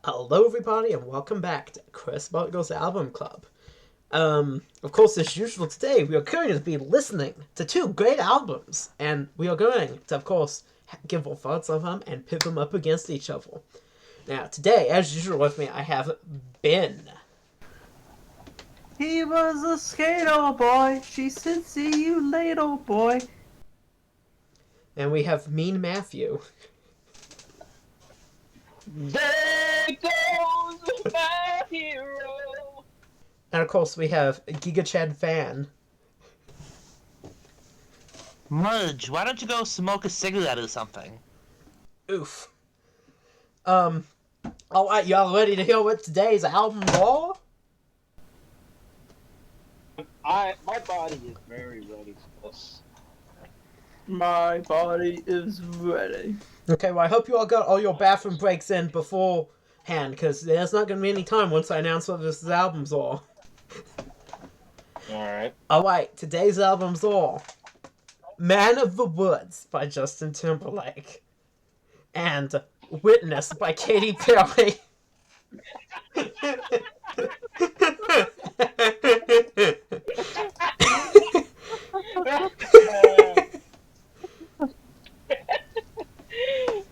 Hello, everybody, and welcome back to Chris Bottger's Album Club. Of course, as usual, today we are going to be listening to two great albums, and we are going to, of course, give our thoughts of them and pit them up against each other. Now, today, as usual, with me, I have Ben. He was a skater boy. She said, "See you later, boy." And we have Mean Matthew. There goes my hero. And, of course, we have Giga Chad Fan. Mudge, why don't you go smoke a cigarette or something? Oof. Alright, y'all ready to hear what today's albums are? My body is very ready for this. My body is ready. Okay, well, I hope you all got all your bathroom breaks in beforehand, because there's not going to be any time once I announce what this albums are. Alright. Alright, today's albums are Man of the Woods by Justin Timberlake and Witness by Katy Perry.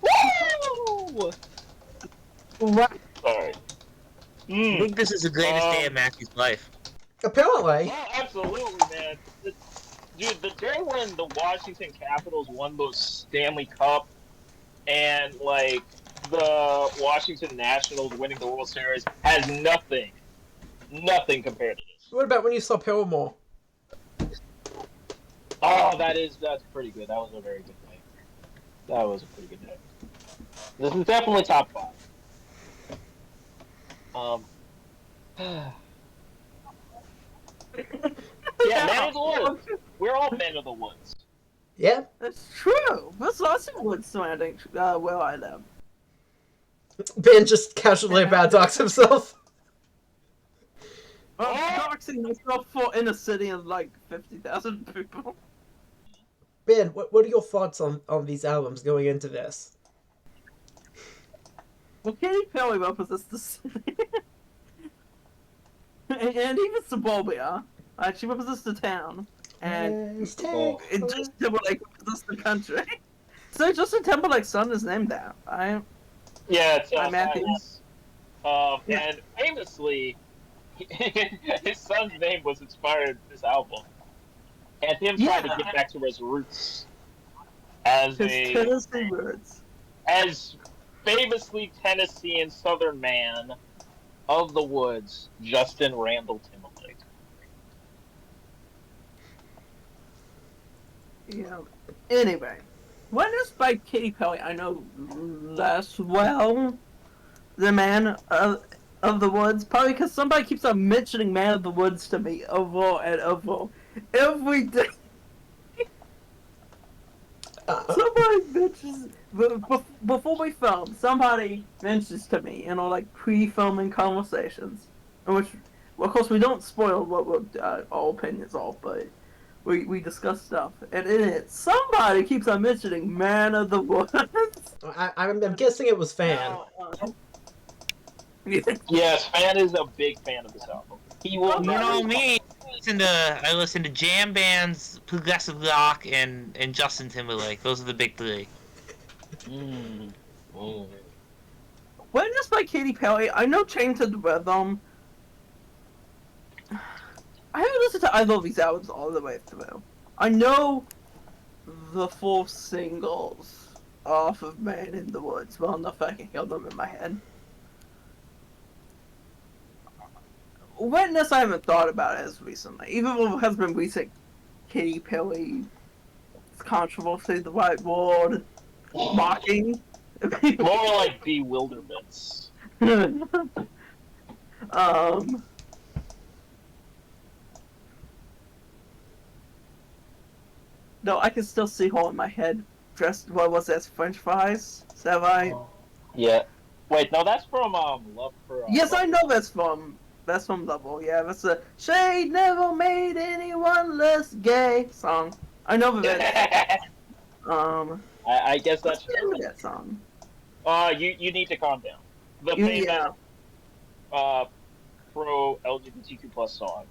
Woo! What? Sorry. I think this is the greatest day of Matthew's life. Apparently. Oh, absolutely, man. Dude, the day when the Washington Capitals won the Stanley Cup and, like, the Washington Nationals winning the World Series has nothing compared to this. What about when you saw Paramore? Oh, that's pretty good. That was a very good day. That was a pretty good day. This is definitely top 5. Yeah, Man of the Woods. We're all Men of the Woods. Yeah? That's true. There's lots of wood surrounding where I live. Ben just casually docs himself. I'm doxing myself for in a city of like 50,000 people. Ben, what are your thoughts on these albums going into this? Well, Katy Perry represents the city. and even suburbia. She represents the town. And Yes, it just Timberlake represents the country. So Justin Timberlake's son is named that. Yeah, it's Matthews. And famously, his son's name was inspired this album, and him trying to get back to his roots as Tennessee roots. as famously Tennessean Southern man of the woods, Justin Randall Timberlake. Yeah. Anyway, Witness by Katy Perry, I know less well the Man of the Woods, probably because somebody keeps on mentioning Man of the Woods to me over and over every day. Somebody mentions before we film. Somebody mentions to me, like pre-filming conversations, in which, well, of course, we don't spoil what our opinions are, but we discuss stuff, and in it, somebody keeps on mentioning Man of the Woods. I'm guessing it was Fan. Yes, Fan is a big fan of this album. He will. You know me. I listen to jam bands, progressive rock, and Justin Timberlake. Those are the big 3. Witness by Katy Perry, I know Chain to the Rhythm. I haven't listened to either of these albums all the way through. I know the 4 singles off of Man in the Woods, well enough I can hear them in my head. Witness, I haven't thought about as recently. Even though it has been recent Katy Perry controversy, the right word, mocking. More like bewilderments. No, I can still see her in my head dressed, what was that, French fries? Is that right? Yeah. Wait, no, that's from Love for. Yes, I know that's from Level. Yeah, that's a "Shade Never Made Anyone Less Gay" song. I know that. I guess that's true. That song. You need to calm down. the famous pro LGBTQ plus song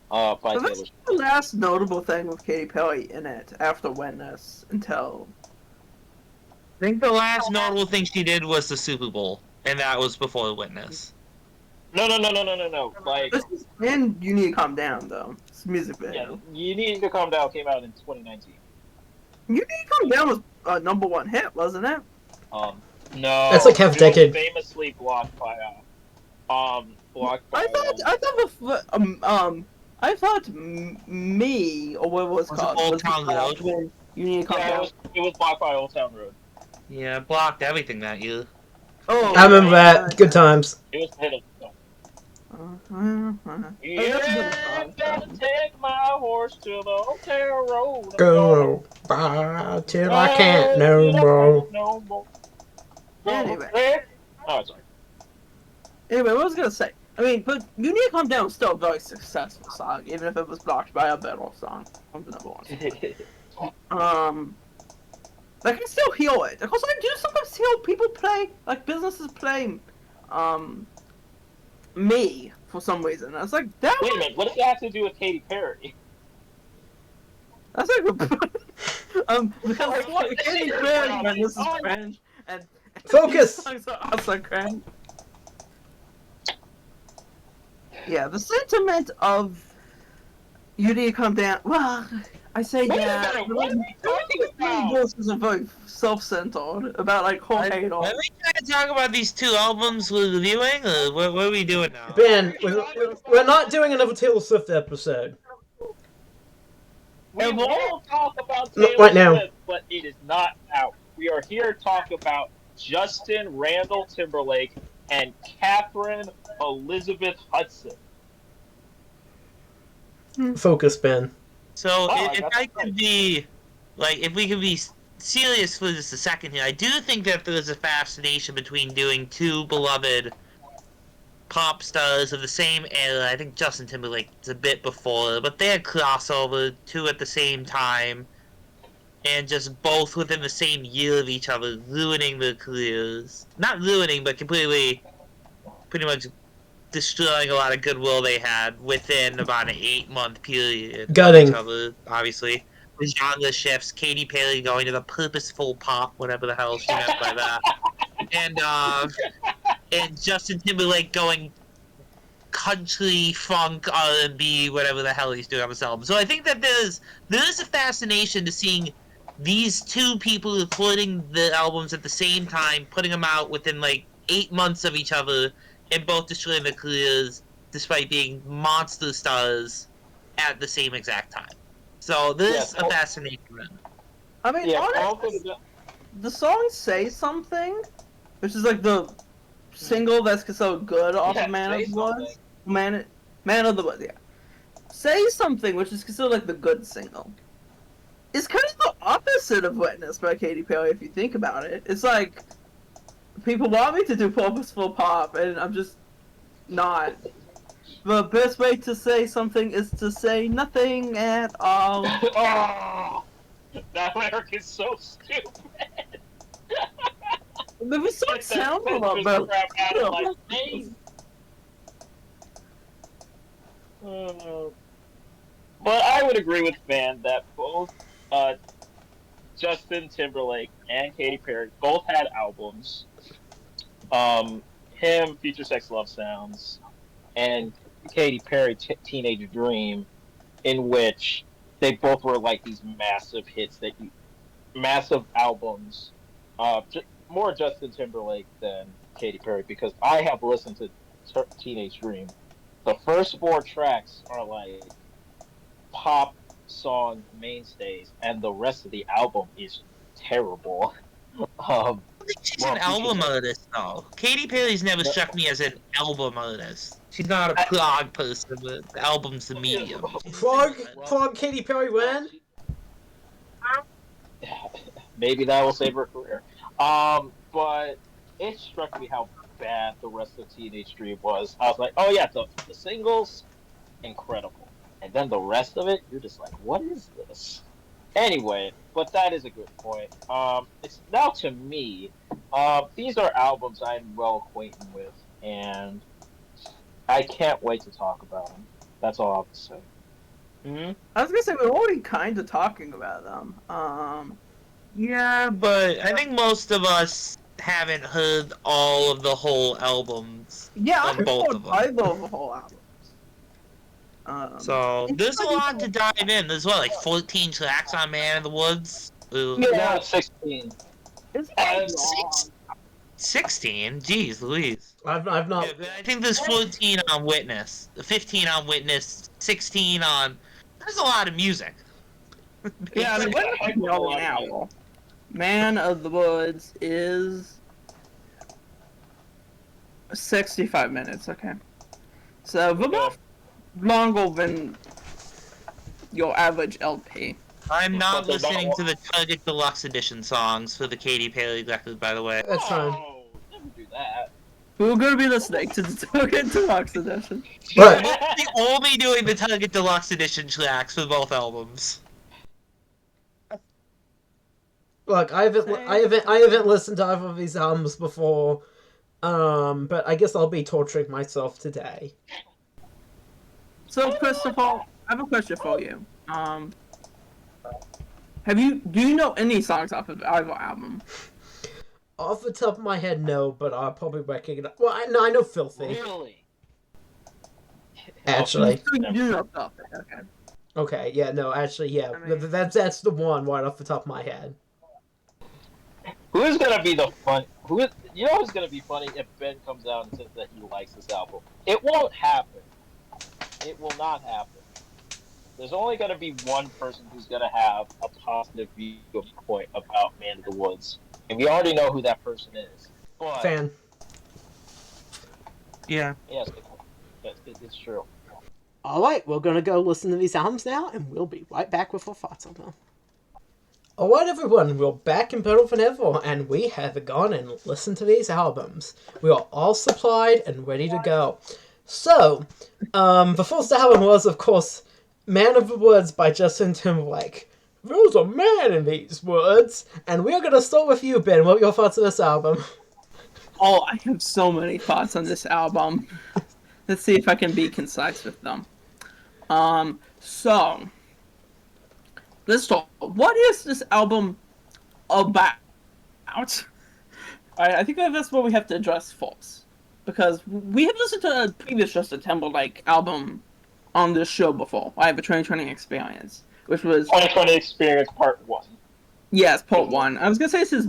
by But Taylor that's Swift. the last notable thing with Katy Perry in it after Witness until. I think the last notable thing she did was the Super Bowl, and that was before the Witness. No. Like, This is, and You Need to Calm Down, though. It's a music yeah, video. You Need to Calm Down came out in 2019. You Need to Calm Down was a #1 hit, wasn't it? No, That's like half a it decade. was famously blocked by I thought Me, or what was it Was it called? Old Was Town called Road? when You Need to Calm Yeah, Down. it was blocked by Old Town Road. Yeah, it blocked everything that year. Oh, I remember that. Good times. It was the hit of the song. Oh, that's a good song. Gonna take my horse to the Old Town Road. Go by till I can't no more. No more. Anyway. Oh, sorry. Anyway, what was I gonna say? I mean, but You Need to Calm Down was still a very successful song, even if it was blocked by a better song. From the #1. I can still hear it. Of course, I do sometimes hear people play, like businesses play, Me for some reason. I was like, that. Wait a minute, what does that have to do with Katy Perry? That's like, because like, Katy Perry and this is cringe, and Focus! these songs are also cringe. Yeah, the sentiment of You Need to Calm Down. Well, I say Wait a that. minute, what are we talking about? Voices are very self-centered about like whole hate on. Are we trying to talk about these two albums we're reviewing, or what are we doing now? Ben, we're not doing another Taylor Swift episode. We will talk about No, Taylor right now. Swift, but it is not out. We are here to talk about Justin Randall Timberlake and Catherine Elizabeth Hudson. Focus, Ben. So Oh, if that's I could be, like, if we could be serious for just a second here, I do think that there's a fascination between doing two beloved pop stars of the same era. I think Justin Timberlake is a bit before, but they had crossover, two at the same time, and just both within the same year of each other, ruining their careers. Not ruining, but completely, pretty much destroying a lot of goodwill they had within about an 8-month period. Gutting. Each other, obviously. The genre shifts, Katy Perry going to the purposeful pop, whatever the hell she meant by that. And Justin Timberlake going country, funk, R&B, whatever the hell he's doing on this album. So I think that there is a fascination to seeing these two people recording the albums at the same time, putting them out within like 8 months of each other, and both destroying their careers despite being monster stars at the same exact time. So there's a fascination there. I mean, Yeah, honestly, the song "Say Something," which is like the single that's considered good off of Man of the Woods. Man of the Woods, yeah. "Say Something," which is considered like the good single, is kind of the opposite of "Witness" by Katy Perry. If you think about it, it's like people want me to do purposeful pop, and I'm just not. The best way to say something is to say nothing at all. Oh, that lyric is so stupid. The song sounds a lot Crap better. out of my face. But I would agree with Van that both Justin Timberlake and Katy Perry both had albums. Him, Future Sex Love Sounds, and Katy Perry, Teenage Dream, in which they both were like these massive hits, massive albums. More Justin Timberlake than Katy Perry, because I have listened to Teenage Dream. The first 4 tracks are like pop song mainstays, and the rest of the album is terrible. I think she's an album artist, though. Katy Perry's never struck me as an album artist. She's not a prog person, but the album's the medium. Prog Katy Perry when? Maybe that will save her career. But it struck me how bad the rest of Teenage Dream was. I was like, oh yeah, the singles, incredible. And then the rest of it, you're just like, what is this? Anyway, but that is a good point. It's now to me, These are albums I'm well acquainted with, and I can't wait to talk about them. That's all I have to say. I was gonna say we're already kind of talking about them. Yeah, but I think most of us haven't heard all of the whole albums Yeah, on both of them. I love the whole album. So there's a lot to dive in. There's what, like 14 tracks on Man in the Woods? Ooh. Yeah. Now it's 16. It's And long. 16? Jeez Louise. I've not. Yeah, I think there's 14 on Witness, 15 on Witness, 16 on... There's a lot of music. Yeah, I mean, what Heck do of a you lot of now? music. Man of the Woods is 65 minutes. Okay, so we're both longer than your average LP. I'm not But they're not listening wa- to the Target Deluxe Edition songs for the Katy Perry record, by the way. That's fine. Oh, never do that. We're going to be listening to the Token Deluxe Edition. But We're only doing the Target Deluxe Edition tracks for both albums. look, I haven't listened to either of these albums before. But I guess I'll be torturing myself today. So, Christopher, I have a question for you. Do you know any songs off of either album? Off the top of my head, no, but I'll probably recognize. Well, I know Filthy. Really? Actually. So you do know stuff. Okay. Okay, yeah, no, actually, yeah, I mean- that's the one right off the top of my head. Who is gonna be the fun? You know who's gonna be funny if Ben comes out and says that he likes this album? It won't happen. It will not happen. There's only gonna be one person who's gonna have a positive viewpoint about Man of the Woods, and we already know who that person is. But Fan. Yeah. yes, it's true. Alright, we're gonna go listen to these albums now, and we'll be right back with our thoughts on them. Alright everyone, we're back in Better Than Ever, and we have gone and listened to these albums. We are all supplied and ready to go. So, the first album was, of course, Man of the Woods by Justin Timberlake. There's a man in these woods, and we're gonna start with you, Ben. What are your thoughts on this album? Oh, I have so many thoughts on this album. Let's see if I can be concise with them. So, let's talk. What is this album about? I think that's what we have to address first. Because we have listened to a previous Justin Timberlake album on this show before. I have a 2020 experience, which was 2020 Experience Part 1. yes, part 1. I was gonna say this is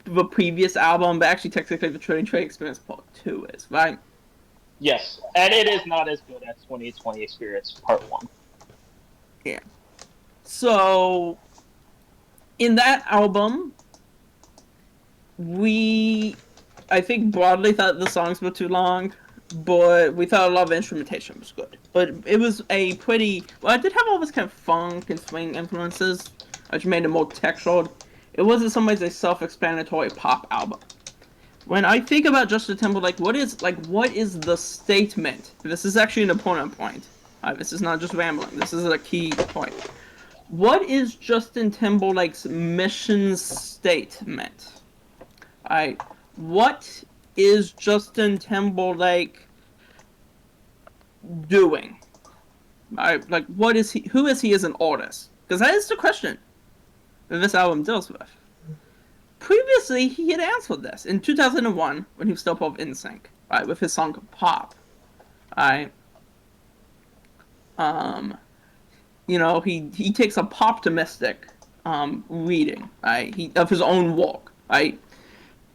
the previous album, but actually technically the 2020 experience part 2 is, right? Yes, and it is not as good as 2020 Experience Part 1. So, in that album, I think broadly thought the songs were too long, but we thought a lot of instrumentation was good. But it was a pretty, well, it did have all this kind of funk and swing influences, which made it more textured. It was in some ways a self-explanatory pop album. When I think about Justin Timberlake, what is the statement? This is actually an important point. This is not just rambling. This is a key point. What is Justin Timberlake's mission statement? What is Justin Timberlake doing? What is he? Who is he as an artist? Because that is the question that this album deals with. Previously, he had answered this in 2001 when he was still part of NSYNC, right, with his song "Pop." He takes a pop-optimistic reading, right, of his own work, right.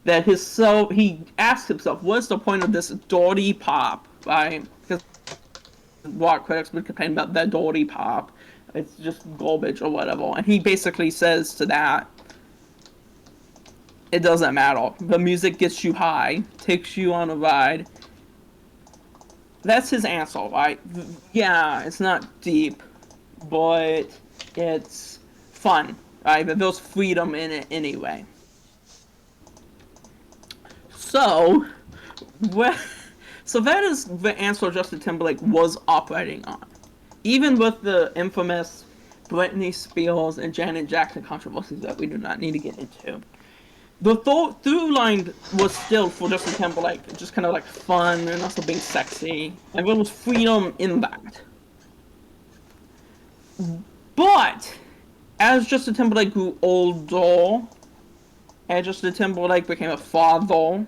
He asks himself, what's the point of this dirty pop, right? Because rock critics would complain about that dirty pop. It's just garbage or whatever. And he basically says to that, it doesn't matter. The music gets you high, takes you on a ride. That's his answer, right? Yeah, it's not deep, but it's fun, right? But there's freedom in it anyway. So that is the answer Justin Timberlake was operating on. Even with the infamous Britney Spears and Janet Jackson controversies that we do not need to get into. the through line was still for Justin Timberlake, just kind of like fun and also being sexy. Like there was freedom in that. But as Justin Timberlake grew older, and Justin Timberlake became a father,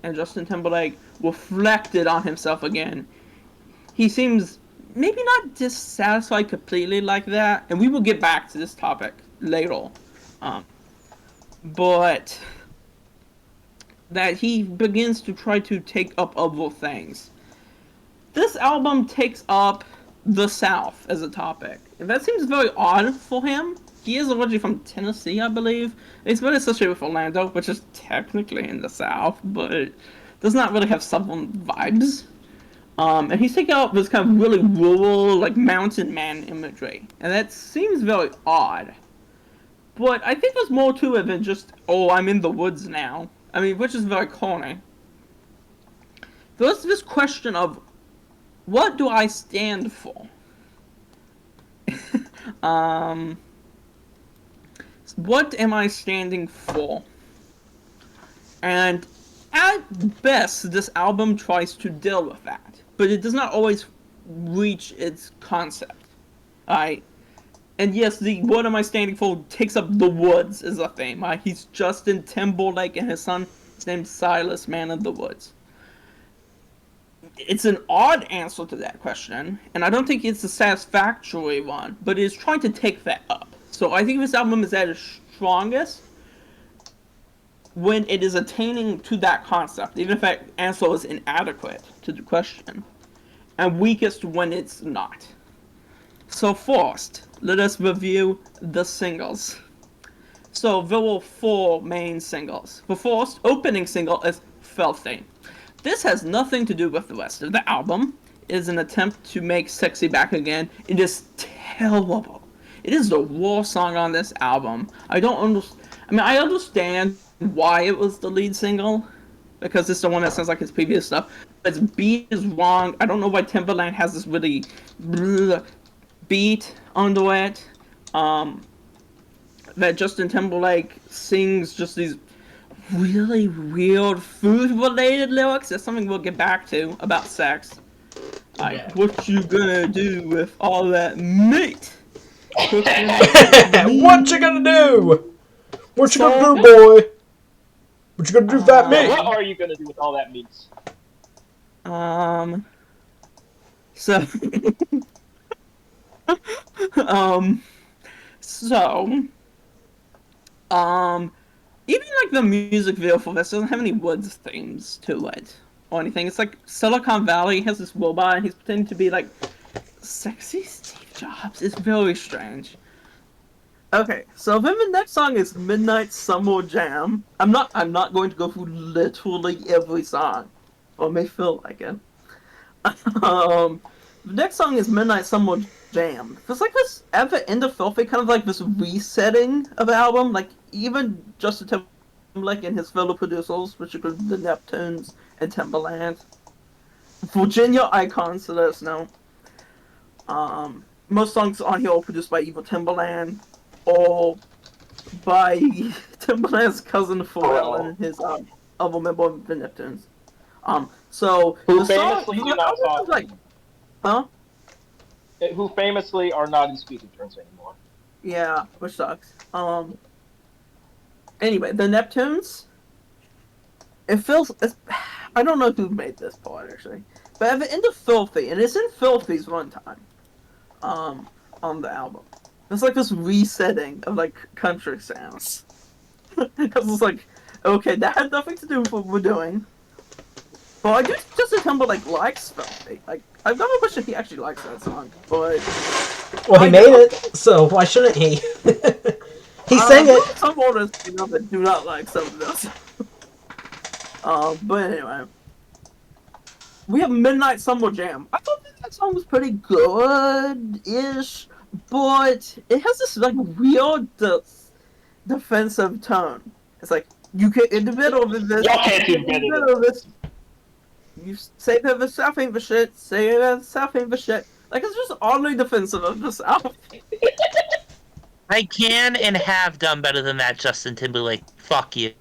and Justin Timberlake reflected on himself again, he seems maybe not dissatisfied completely like that, and we will get back to this topic later. But that he begins to try to take up other things. This album takes up the South as a topic, and that seems very odd for him. He is originally from Tennessee, I believe. He's been associated with Orlando, which is technically in the South, but does not really have Southern vibes. And he's taking out this kind of really rural, like, mountain man imagery, and that seems very odd. But I think there's more to it than just, oh, I'm in the woods now. I mean, which is very corny. There's this question of, what do I stand for? What am I standing for? And at best, this album tries to deal with that, but it does not always reach its concept. Alright? And yes, the what am I standing for takes up the woods as a theme. He's Justin Timberlake and his son is named Silas, Man of the Woods. It's an odd answer to that question, and I don't think it's a satisfactory one, but it is trying to take that up. So I think this album is at its strongest when it is attaining to that concept, even if that answer is inadequate to the question, and weakest when it's not. So first, let us review the singles. So there were 4 main singles. The first opening single is Filthy. This has nothing to do with the rest of the album. It is an attempt to make sexy back again. It is terrible. It is the worst song on this album. I understand why it was the lead single, because it's the one that sounds like his previous stuff. But its beat is wrong. I don't know why Timberland has this really beat under it. That Justin Timberlake sings just these really weird food-related lyrics. That's something we'll get back to about sex. Like, what you gonna do with all that meat? What you gonna do? What you gonna do, boy? What you gonna do with that meat? What are you gonna do with all that meat? Even like the music video for this doesn't have any woods themes to it or anything. It's like Silicon Valley has this robot and he's pretending to be like sexy Steve Jobs. It's very strange. Okay, so then the next song is Midnight Summer Jam. I'm not going to go through literally every song. Or may feel like it. The next song is Midnight Summer Jam. There's like this, at the end of Filthy, kind of like this resetting of the album. Like, even Justin Timberlake and his fellow producers, which include the Neptunes and Timberland. Virginia icons, so let us know. Most songs on here are produced by Evil Timberland, or by Timberland's cousin Pharrell and his other member of the Neptunes. So Who the song, famously do not talk. like, huh? Who famously are not in speaking terms anymore. Yeah, which sucks. Anyway, the Neptunes. I don't know who made this part actually, but at the end of Filthy, and it's in Filthy's runtime, on the album. It's like this resetting of like country sounds. Because it's like, okay, that had nothing to do with what we're doing. But I do Justin Timberlake likes Filthy. Like, I've never wished that he actually likes that song, but Well, he made it, so why shouldn't he? He sang it. Some artists that do not like some of this. But anyway, we have Midnight Summer Jam. I thought that song was pretty good-ish, but it has this like weird defensive tone. It's like you get in the middle of this. Y'all can't do better than this. You say that the South ain't the shit. Say that the South ain't the shit. Like, it's just oddly defensive of the South. I can and have done better than that, Justin Timberlake. Fuck you.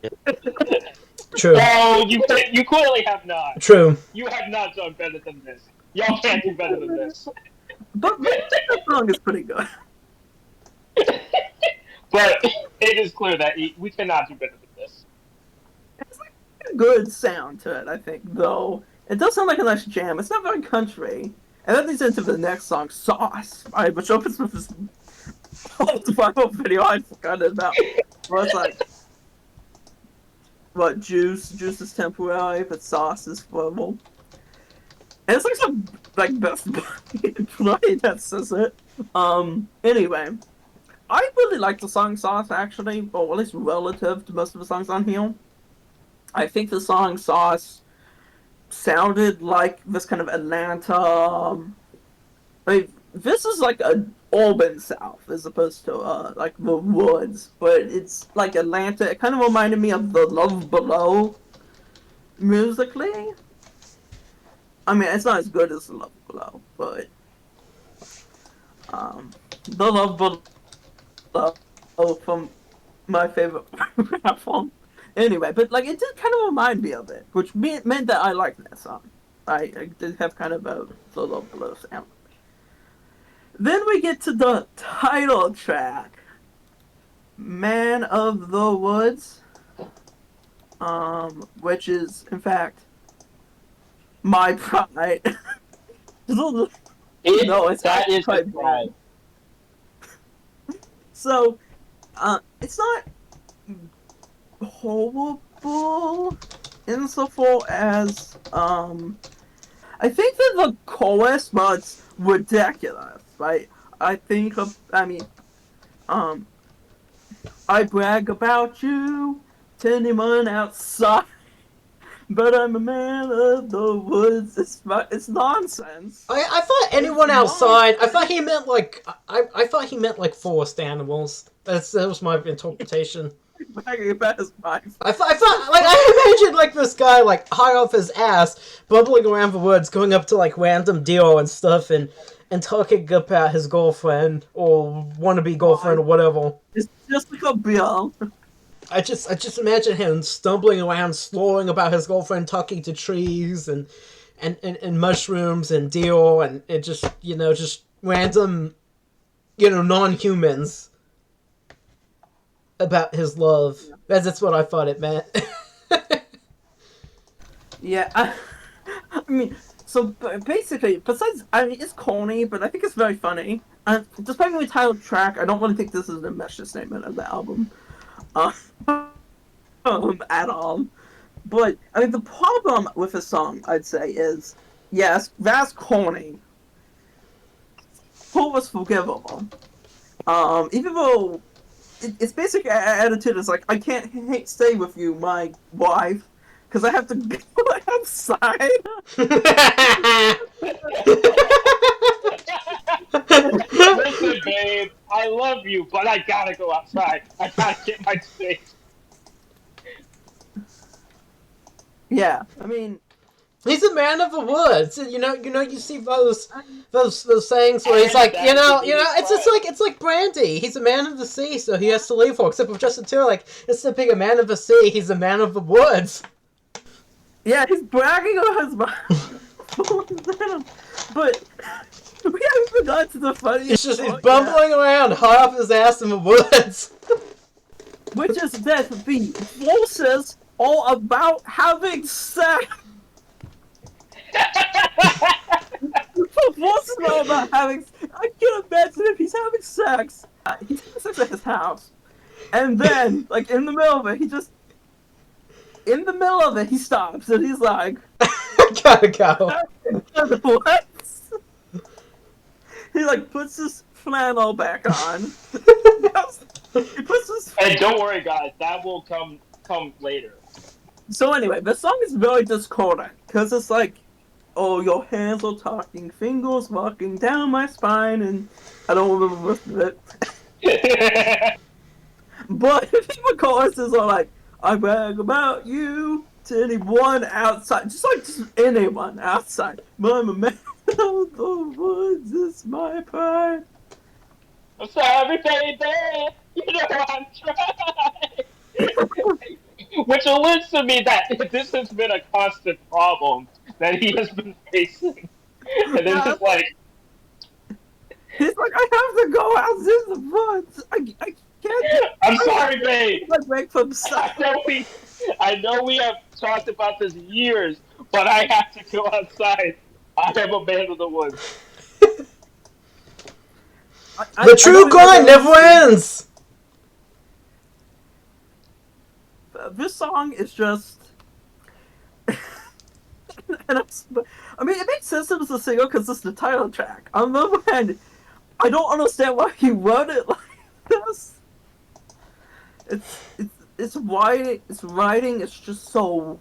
True. Oh, you clearly have not. True. You have not done better than this. Y'all can't do better than this. But the song is pretty good. But it is clear that we cannot do better than this. It's like a good sound to it, I think, though. It does sound like a nice jam. It's not very country. And that leads into the next song, Sauce, right, which opens with this whole viral video I forgot about. Where it's like, what, juice is temporary, but sauce is forever. And it's like some, like, best play that says it. Anyway. I really like the song Sauce, actually, or at least relative to most of the songs on here. I think the song Sauce sounded like this kind of Atlanta. This is like a urban South as opposed to like the woods, but it's like Atlanta. It kind of reminded me of the Love Below musically. I mean, it's not as good as the Love Below, but the Love Below from my favorite rap song. Anyway, but like it did kind of remind me of it, which meant that I liked that song. I did have kind of a solo below sound. Then we get to the title track, "Man of the Woods," which is in fact my pride. No, it's that is quite pride. So, it's not horrible insofar as, I think that the chorus was ridiculous, right? I brag about you to anyone outside, but I'm a man of the woods. It's nonsense. I thought anyone outside. I thought he meant like. I thought he meant like forest animals. That was my interpretation. Bragging about his wife. I thought like I imagined like this guy like high off his ass, bumbling around the woods, going up to like random deer and stuff, and talking about his girlfriend or wannabe girlfriend or whatever. It's just like a bill. I just imagine him stumbling around, slurring about his girlfriend, talking to trees and mushrooms and deer and it just just random non-humans about his love. That's what I thought it meant. Yeah, I mean, so basically, besides, I mean, it's corny, but I think it's very funny. Despite the title track, I don't really think this is the mission statement of the album, at all. But I mean, the problem with the song, I'd say, is yes, that's corny. But was forgivable. Even though its basic attitude is like, I can't stay with you, my wife, because I have to go outside. Listen, babe, I love you, but I gotta go outside. I gotta get my space. Yeah, I mean, He's a man of the woods. You see those sayings where he's like, it's like Brandy. He's a man of the sea, so he has to leave for. Except with Justin Timberlake, instead of being a man of the sea, he's a man of the woods. yeah, he's bragging on his but we haven't even got to the funniest He's part bumbling around high off his ass in the woods. yet, which is that the forces are about having sex. The forces are about having. I can imagine if he's having sex. He's having sex at his house, and then, like in the middle of it, he stops and he's like, Gotta go. "What?" He like puts his flannel back on. He puts his. And don't worry, guys, that will come later. So anyway, the song is very discordant because it's like, oh, your hands are talking, fingers walking down my spine, and I don't remember the rest of it. But the choruses are like, I brag about you to anyone outside, just anyone outside. But I'm a man of the woods, it's my pride. I'm sorry, baby. You know I'm trying. Which alludes to me that this has been a constant problem that he has been facing. And then Yeah, it's like, he's like, I have to go out in the woods. I can't. I'm sorry, babe. I break from I sight. know we have talked about this years, but I have to go outside. I am a man of the woods. The true grind never ends! This song is just. And I mean, it makes sense that it's a single because it's the title track. On the other hand, I don't understand why he wrote it like this. It's why it's writing. It's just so.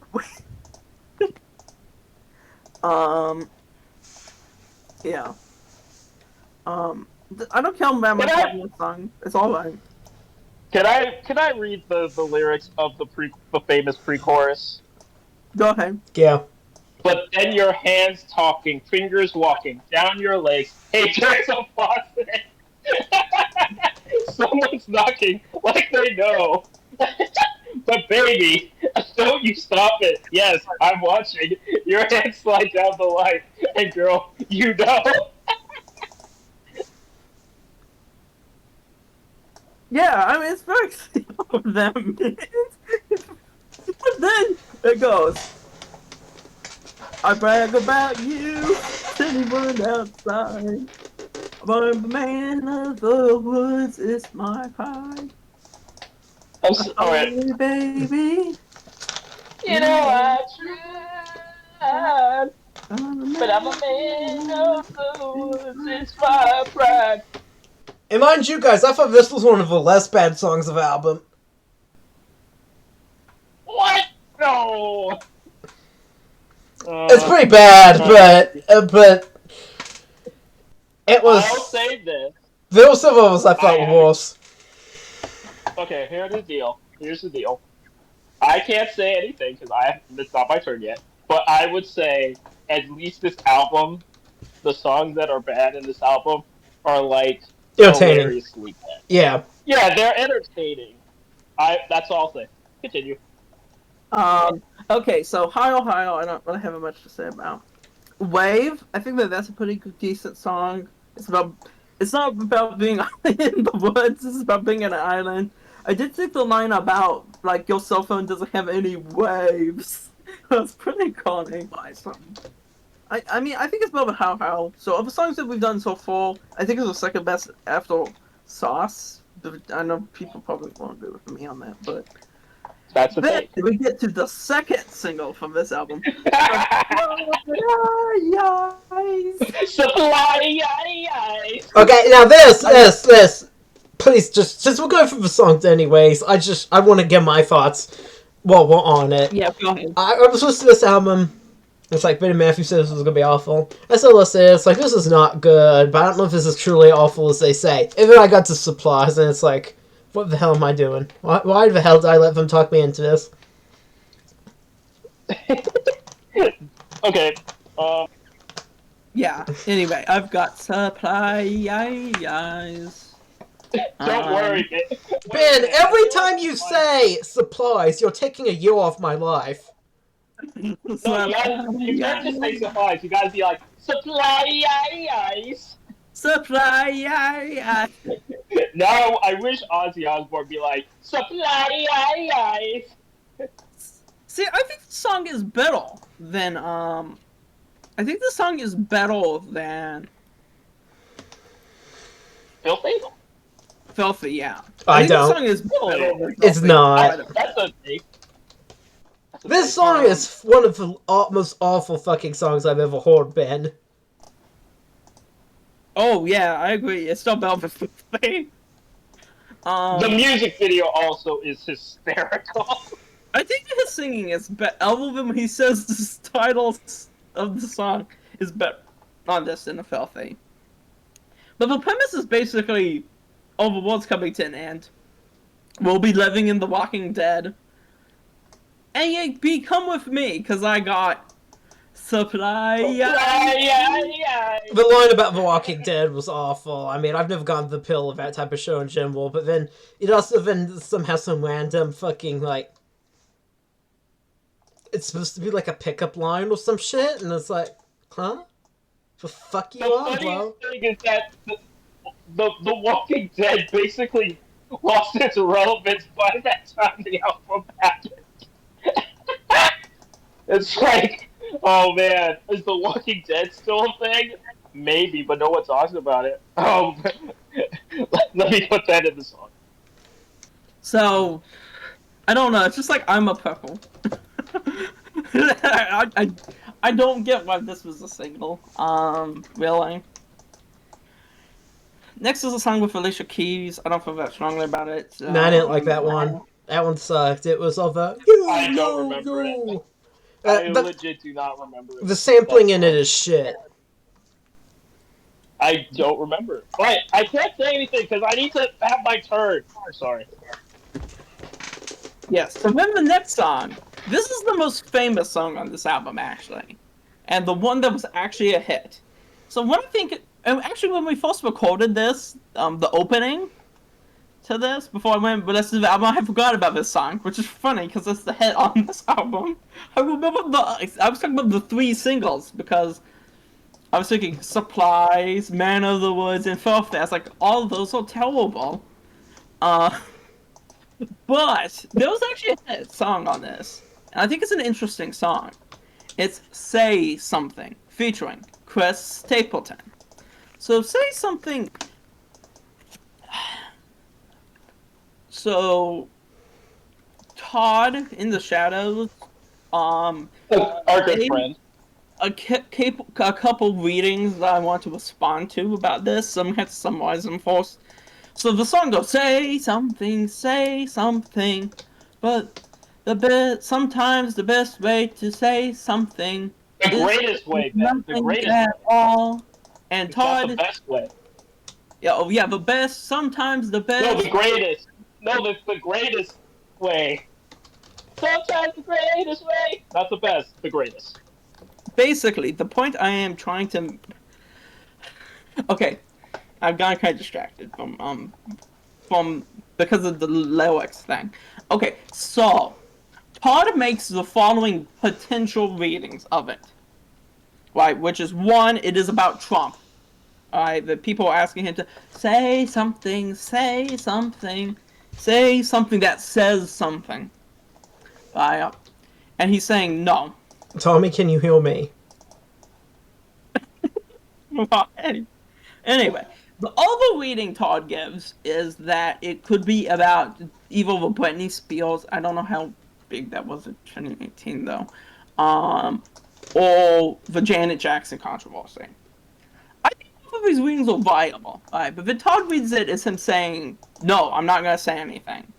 Yeah. I don't care about my this song. It's all right. Can I read the lyrics of the famous pre-chorus? Go ahead. Yeah. But then your hands talking, fingers walking down your legs. Hey, there's a faucet. Someone's knocking like they know. But baby, don't you stop it. Yes, I'm watching. Your hands slide down the line. And girl, you know. Yeah, I mean, it's very simple of them. But then it goes. I brag about you to anyone outside. I'm the man of the woods, it's my pride. I'm sorry. Oh, baby. You know I tried, but I'm a man of the woods, it's my pride. And mind you guys, I thought this was one of the less bad songs of the album. What? No! It's pretty bad, but it was. I'll say this. There were some of us I thought were worse. Okay, here's the deal. I can't say anything because it's not my turn yet. But I would say at least this album, the songs that are bad in this album are like Entertaining. hilariously bad. Yeah. Yeah, they're entertaining. That's all I'll say. Continue. Okay, so Hi Ohio, I don't really have much to say about. Wave, I think that's a pretty good, decent song. It's not about being in the woods, it's about being in an island. I did think the line about, like, your cell phone doesn't have any waves. That's pretty corny. I mean, I think it's better than How. So, of the songs that we've done so far, I think it's the second best after Sauce. I know people probably won't agree with me on that, but... That's the Then thing. we get to the second single from this album. Supply. Okay, now this. Please, just we're going through the songs anyways. I want to get my thoughts while we're on it. Yeah, go ahead. I was listening to this album. It's like Benny Matthew said this was gonna be awful. I still listen. It's like this is not good, but I don't know if this is truly awful as they say. And then I got to Supplies, and it's like, what the hell am I doing? Why the hell did I let them talk me into this? Okay. Yeah. Anyway, I've got Supplies. Don't worry, Ben, every time you say Supplies, you're taking a year off my life. No, you can't just say supplies. You gotta be like supplies. Supplies. No, I wish Ozzy Osbourne be like supplies. See, I think the song is better than I think the song is better than Filthy? Filthy. Yeah. I think don't. The song is better than It's Filthy. not. That's a take. This song is one of the most awful fucking songs I've ever heard, Ben. Oh yeah, I agree. It's still better than Filthy. The music video also is hysterical. I think his singing is better. Other than when he says the title of the song is better on this than the Filthy. But the premise is basically, all the world's coming to an end. We'll be living in The Walking Dead. And you come with me, because I got Supply. Yeah. The line about The Walking Dead was awful. I mean, I've never gone the pill of that type of show in general, but then it also then somehow some random fucking like it's supposed to be like a pickup line or some shit, and it's like, huh? The fuck you The on, funniest bro? thing is that the Walking Dead basically lost its relevance by that time the album happened. It's like, oh man, is The Walking Dead still a thing? Maybe, but no one talks about it. Let me put that in the song. So, I don't know. It's just like I'm a pickle. I don't get why this was a single. Really. Next is a song with Alicia Keys. I don't feel that strongly about it. No, I didn't like that one. That one sucked. It was all the I don't remember it. I legit do not remember it. The sampling in it is shit. I don't remember. But I can't say anything because I need to have my turn. Sorry. Yes. So then the next song. This is the most famous song on this album, actually, and the one that was actually a hit. So when I think, actually, when we first recorded this, the opening to this before I went, but this is the album, I forgot about this song, which is funny because it's the hit on this album. I remember I was talking about the 3 singles because I was thinking Supplies, Man of the Woods, and Filth. I was like, all of those are terrible. But there was actually a hit song on this, and I think it's an interesting song. It's Say Something, featuring Chris Stapleton. So Say Something. So Todd in the Shadows, Our good friend. a couple readings that I want to respond to about this, so I'm going to have to summarize them first. So the song goes, say something, but sometimes the best way to say something The greatest way, Ben. The nothing greatest at way. all. And It's not Todd, the best way. yeah, the best, sometimes the best. No, the greatest. No, that's the greatest way. Sometimes the greatest way. Not the best, the greatest. Basically, the point I am trying to... Okay, I've gotten kind of distracted from because of the lyrics thing. Okay, so Todd makes the following potential readings of it. Right, which is 1, it is about Trump. Alright, the people are asking him to say something that says something. Right, and he's saying no. Tommy, can you heal me? Anyway, the other reading Todd gives is that it could be about Evil of Britney Spears. I don't know how big that was in 2018 though. Or the Janet Jackson controversy. I think both of these readings are viable. Alright, but when Todd reads it as him saying, no, I'm not gonna say anything.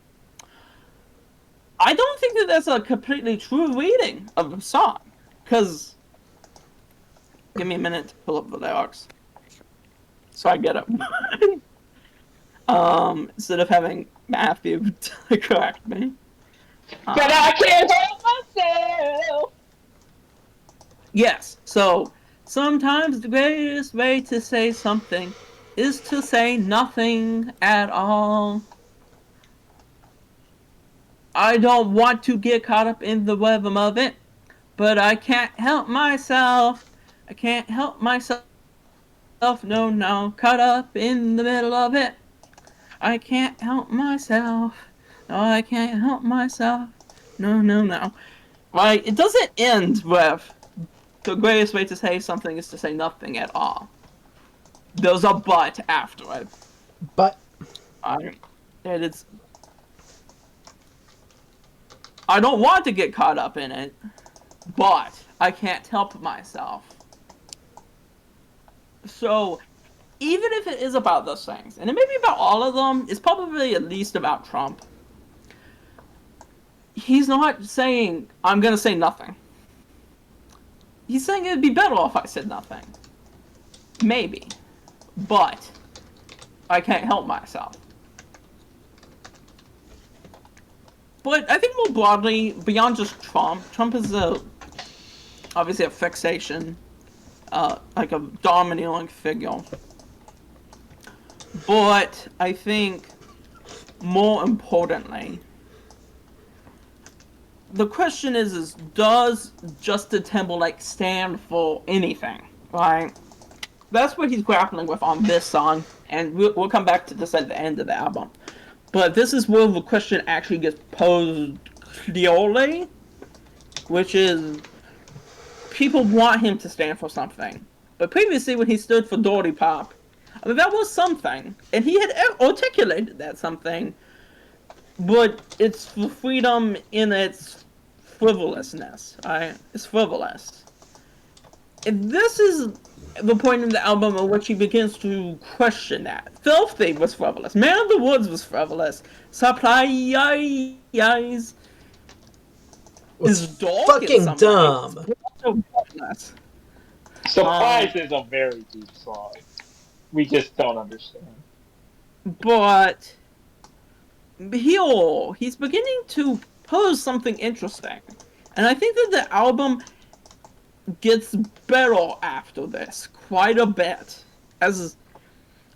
I don't think that that's a completely true reading of the song. Because give me a minute to pull up the lyrics. So I get it. Instead of having Matthew to correct me. But I can't help myself! Yes, so sometimes the greatest way to say something is to say nothing at all. I don't want to get caught up in the rhythm of it, but I can't help myself. I can't help myself. No, caught up in the middle of it. I can't help myself. No, I can't help myself. No. Right? It doesn't end with the greatest way to say something is to say nothing at all. There's a but after it. But I don't want to get caught up in it, but I can't help myself. So, even if it is about those things, and it may be about all of them, it's probably at least about Trump. He's not saying, I'm gonna say nothing. He's saying it'd be better if I said nothing. Maybe. But, I can't help myself. But I think more broadly, beyond just Trump is a obviously a fixation, like a dominating figure. But I think, more importantly, the question is does Justin Timberlake stand for anything, right? That's what he's grappling with on this song, and we'll come back to this at the end of the album. But this is where the question actually gets posed clearly, which is, people want him to stand for something. But previously, when he stood for Dirty Pop, I mean, that was something, and he had articulated that something, but it's for freedom in its frivolousness, right? It's frivolous. And this is the point in the album at which he begins to question that. Filthy was frivolous. Man of the Woods was frivolous. Surprise is dark fucking in some dumb. ways. It's also frivolous. Surprise is a very deep song. We just don't understand. But here, he's beginning to pose something interesting. And I think that the album gets better after this, quite a bit. As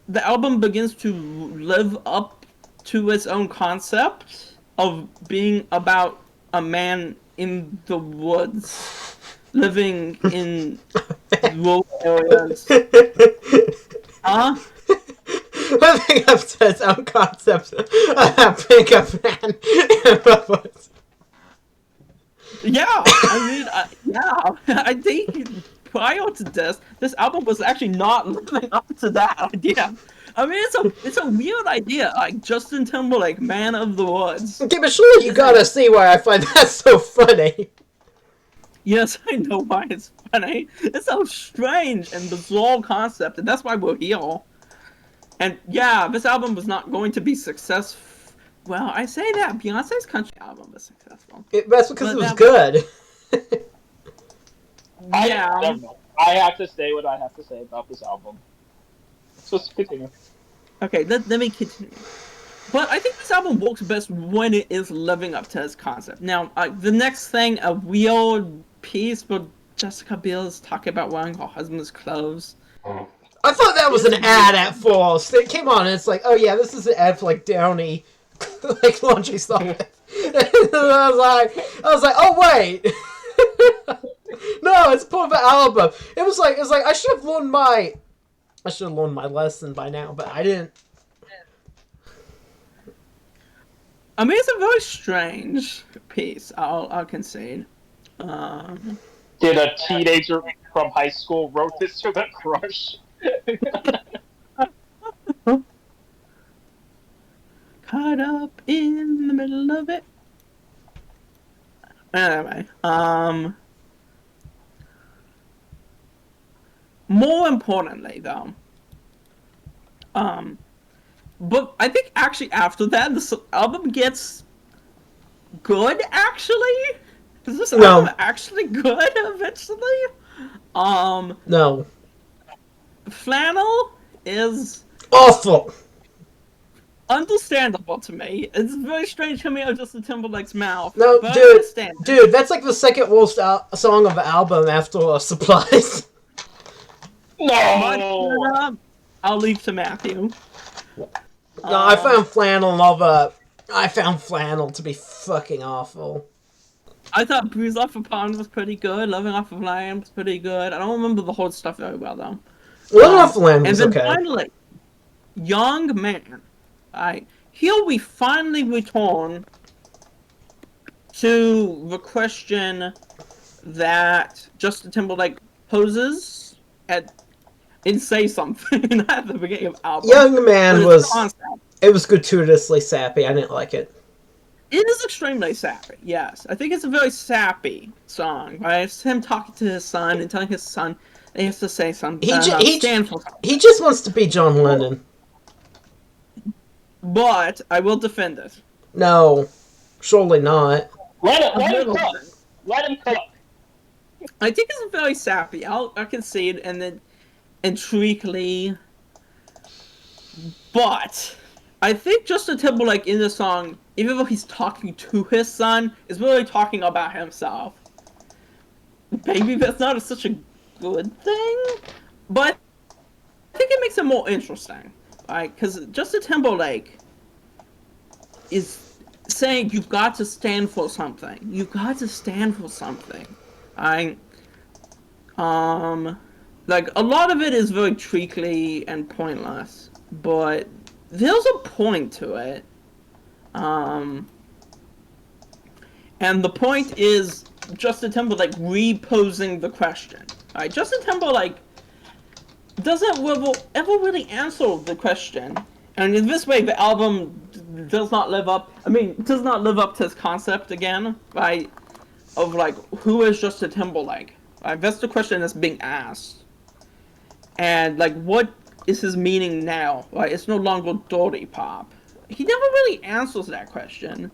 the album begins to live up to its own concept of being about a man in the woods, living in rural areas. Huh? Living up to its own concept of being a man in the woods. Yeah, I mean, I think prior to this album was actually not living up to that idea. I mean, it's a weird idea, like Justin Timberlake, Man of the Woods. Okay, but surely you gotta see why I find that so funny. Yes, I know why it's funny. It's so strange and bizarre concept, and that's why we're here. And yeah, this album was not going to be successful. Well, I say that Beyonce's country album was successful. That's because it was good. Yeah. I have to say what I have to say about this album. So continue. Okay, let me continue. But I think this album works best when it is living up to its concept. Now, the next thing, a weird piece where Jessica Biel's talking about wearing her husband's clothes. I thought that was an ad at first. It came on and it's like, oh yeah, this is an ad for like Downy, like laundry stuff. And I was like, oh wait, no, it's part of an album. It was like I should have learned my lesson by now, but I didn't. I mean, it's a very strange piece. I'll concede. Did a teenager from high school wrote this to the crush? Caught up in the middle of it. Anyway, more importantly, though, but I think actually after that, this album gets good. Actually, is this album actually good eventually? No. Flannel is Awful. understandable to me. It's very strange coming out of Justin Timberlake's mouth. No, but dude, that's like the second worst song of the album after Supplies. No! I'll leave to Matthew. No, I found Flannel to be fucking awful. I thought Bruise Off a Pond was pretty good. Living Off of Lamb was pretty good. I don't remember the whole stuff very well, though. Living Off the Land was and then okay. finally, Young Man. Here we finally return to the question that Justin Timberlake poses in Say Something at the beginning of the album. Young Man was gratuitously sappy. I didn't like it. It is extremely sappy, yes. I think it's a very sappy song, right? It's him talking to his son and telling his son that he has to say something. He just wants to be John Lennon. But I will defend it. No, surely not. Let him cook. Let him cook. I think it's very sappy. I'll concede and then intriguingly. But I think Justin Timberlake in this song, even though he's talking to his son, is really talking about himself. maybe that's not such a good thing, but I think it makes it more interesting, right? Because Justin Timberlake is saying you've got to stand for something. You've got to stand for something. I like a lot of it is very treacly and pointless, but there's a point to it. Um, and the point is Justin Timberlake reposing the question. Alright, Justin Timberlake doesn't ever really answer the question, and in this way, the album does not live up. I mean, does not live up to its concept again, right? Of like, who is Justin Timberlake? Right? That's the question that's being asked, and like, what is his meaning now? Right? It's no longer dirty pop. He never really answers that question.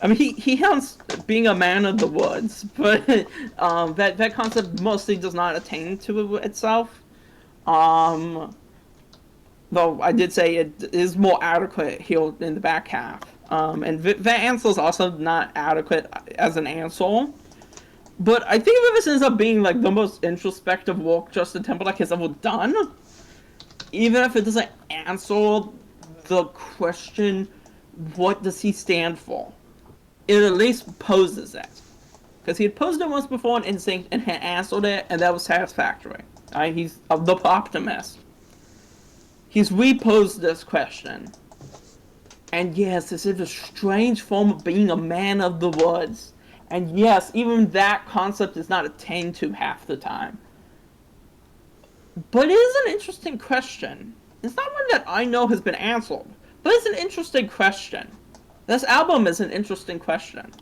I mean, he has being a man of the woods, but that concept mostly does not attain to itself. Though I did say it is more adequate here in the back half. And that answer is also not adequate as an answer. But I think this ends up being like the most introspective work Justin Timberlake has ever done. Even if it doesn't answer the question, what does he stand for? It at least poses it. Because he had posed it once before in Instinct and had answered it, and that was satisfactory. He's the optimist. He's reposed this question. And yes, this is a strange form of being a man of the woods. And yes, even that concept is not attained to half the time. But it is an interesting question. It's not one that I know has been answered, but it's an interesting question. This album is an interesting question.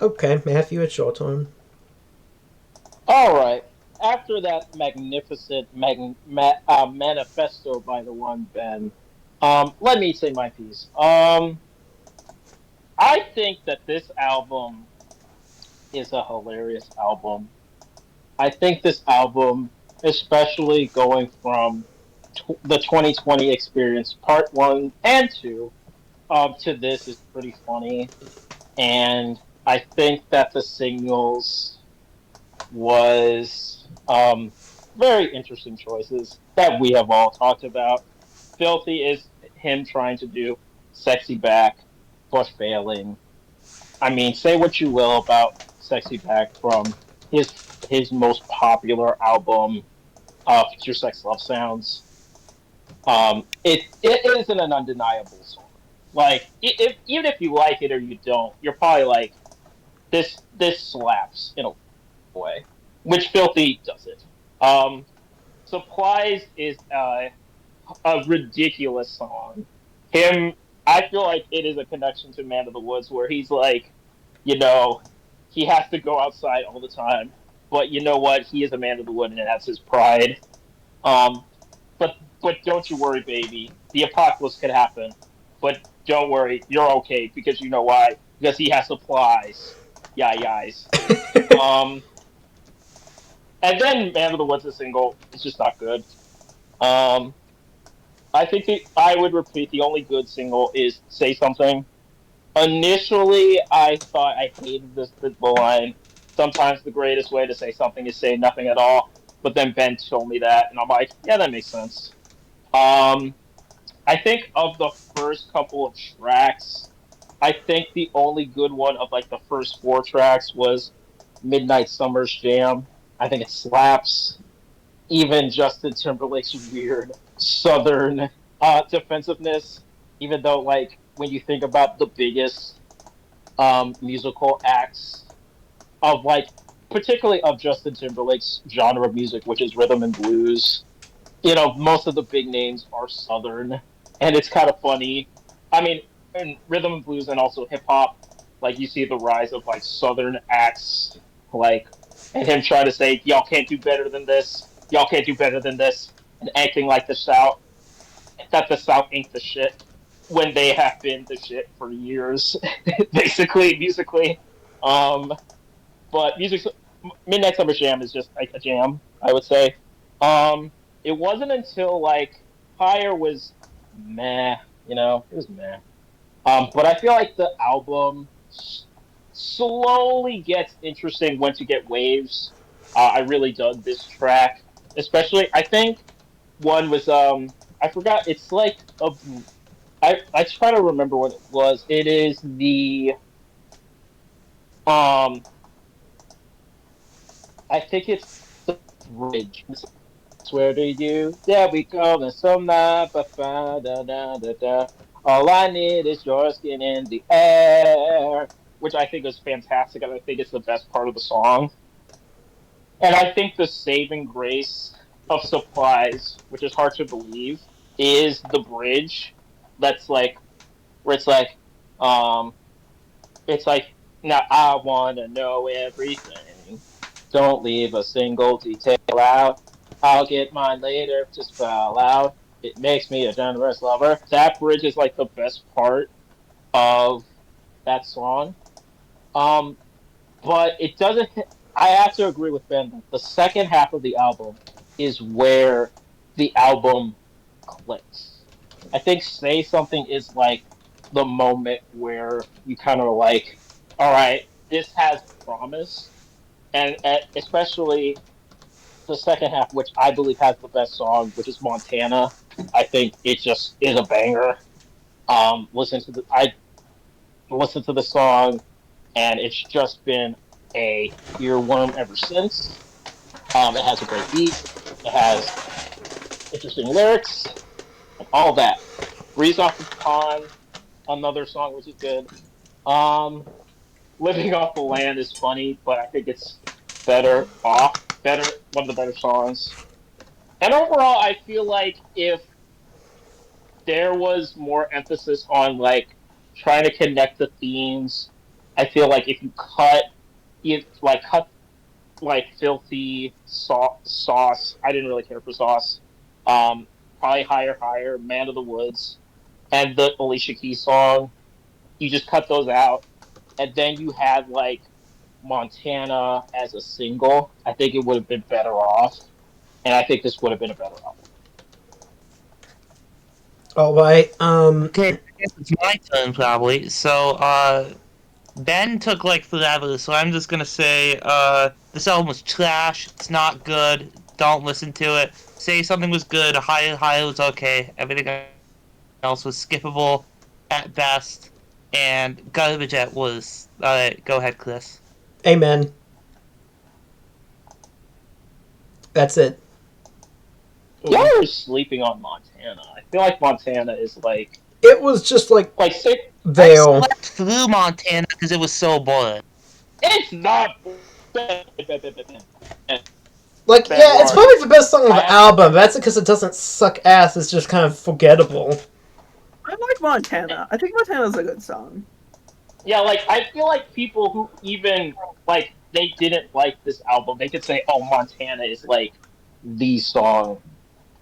Okay, Matthew, it's your turn. All right. After that magnificent manifesto by the one Ben, let me say my piece. I think that this album is a hilarious album. I think this album, especially going from the 2020 experience, part 1 and 2, to this is pretty funny. And I think that the singles was very interesting choices that we have all talked about. Filthy is him trying to do Sexy Back, but failing. I mean, say what you will about Sexy Back from his most popular album, Future Sex Love Sounds. It isn't an undeniable song. Like, even if you like it or you don't, you're probably like, this slaps in a way, which Filthy doesn't. Supplies is a ridiculous song. I feel like it is a connection to Man of the Woods, where he's like, he has to go outside all the time, but you know what? He is a man of the wood, and that's his pride. But don't you worry, baby. The apocalypse could happen, but don't worry, you're okay, because you know why? Because he has supplies. Yais. And then Man of the Woods, the single, is just not good. I think I would repeat, the only good single is Say Something. Initially, I thought I hated the line, sometimes the greatest way to say something is say nothing at all. But then Ben told me that, and I'm like, yeah, that makes sense. I think of the first couple of tracks, I think the only good one of like the first 4 tracks was Midnight Summer's Jam. I think it slaps. Even Justin Timberlake's weird southern defensiveness, even though like when you think about the biggest musical acts of like, particularly of Justin Timberlake's genre of music, which is rhythm and blues, most of the big names are southern, and it's kind of funny. I mean, in rhythm and blues and also hip hop, like you see the rise of like southern acts, like, and him trying to say y'all can't do better than this, y'all can't do better than this, and acting like the South, that the South ain't the shit, when they have been the shit for years, basically, musically. But Midnight Summer Jam is just like a jam, I would say. It wasn't until like Higher was meh, it was meh. But I feel like the album slowly gets interesting once you get waves. I really dug this track, especially. I think one was I forgot. It's like a. I try to remember what it was. It is the um. I think it's the bridge. Swear to you, there we go. And some night, da da da da. All I need is your skin in the air, which I think is fantastic, and I think it's the best part of the song. And I think the saving grace of Supplies, which is hard to believe, is the bridge. That's like where um, it's like now I want to know everything. Don't leave a single detail out. I'll get mine later. Just spell out. It makes me a generous lover. That bridge is like the best part of that song. Um, but it doesn't. I have to agree with Ben. That the second half of the album is where the album clicks. I think "Say Something" is like the moment where you kind of like, all right, this has promise, and especially the second half, which I believe has the best song, which is Montana. I think it just is a banger. I listened to the song, and it's just been a earworm ever since. It has a great beat. It has interesting lyrics, and all that. Breeze Off the Pond, another song which is good. Um, Living Off the Land is funny, but I think it's better, one of the better songs. And overall, I feel like if there was more emphasis on like trying to connect the themes, I feel like if you cut like filthy sauce. I didn't really care for sauce. Probably higher, Man of the Woods, and the Alicia Keys song. You just cut those out, and then you had like Montana as a single. I think it would have been better off, and I think this would have been a better album. All right. Okay, I guess it's my turn probably. So, Ben took like forever, so I'm just gonna say, this album was trash. It's not good. Don't listen to it. Say Something was good. Higher was okay. Everything else was skippable at best. And Garbage at was. Alright, go ahead, Chris. Amen. That's it. Y'all are sleeping on Montana. I feel like Montana is like It was just like sick. Vale. I slept through Montana because it was so boring. It's not. Like, yeah, it's probably the best song on the album. That's because it doesn't suck ass. It's just kind of forgettable. I like Montana. I think Montana's a good song. Yeah, like I feel like people who even like they didn't like this album, they could say, "Oh, Montana is like the song."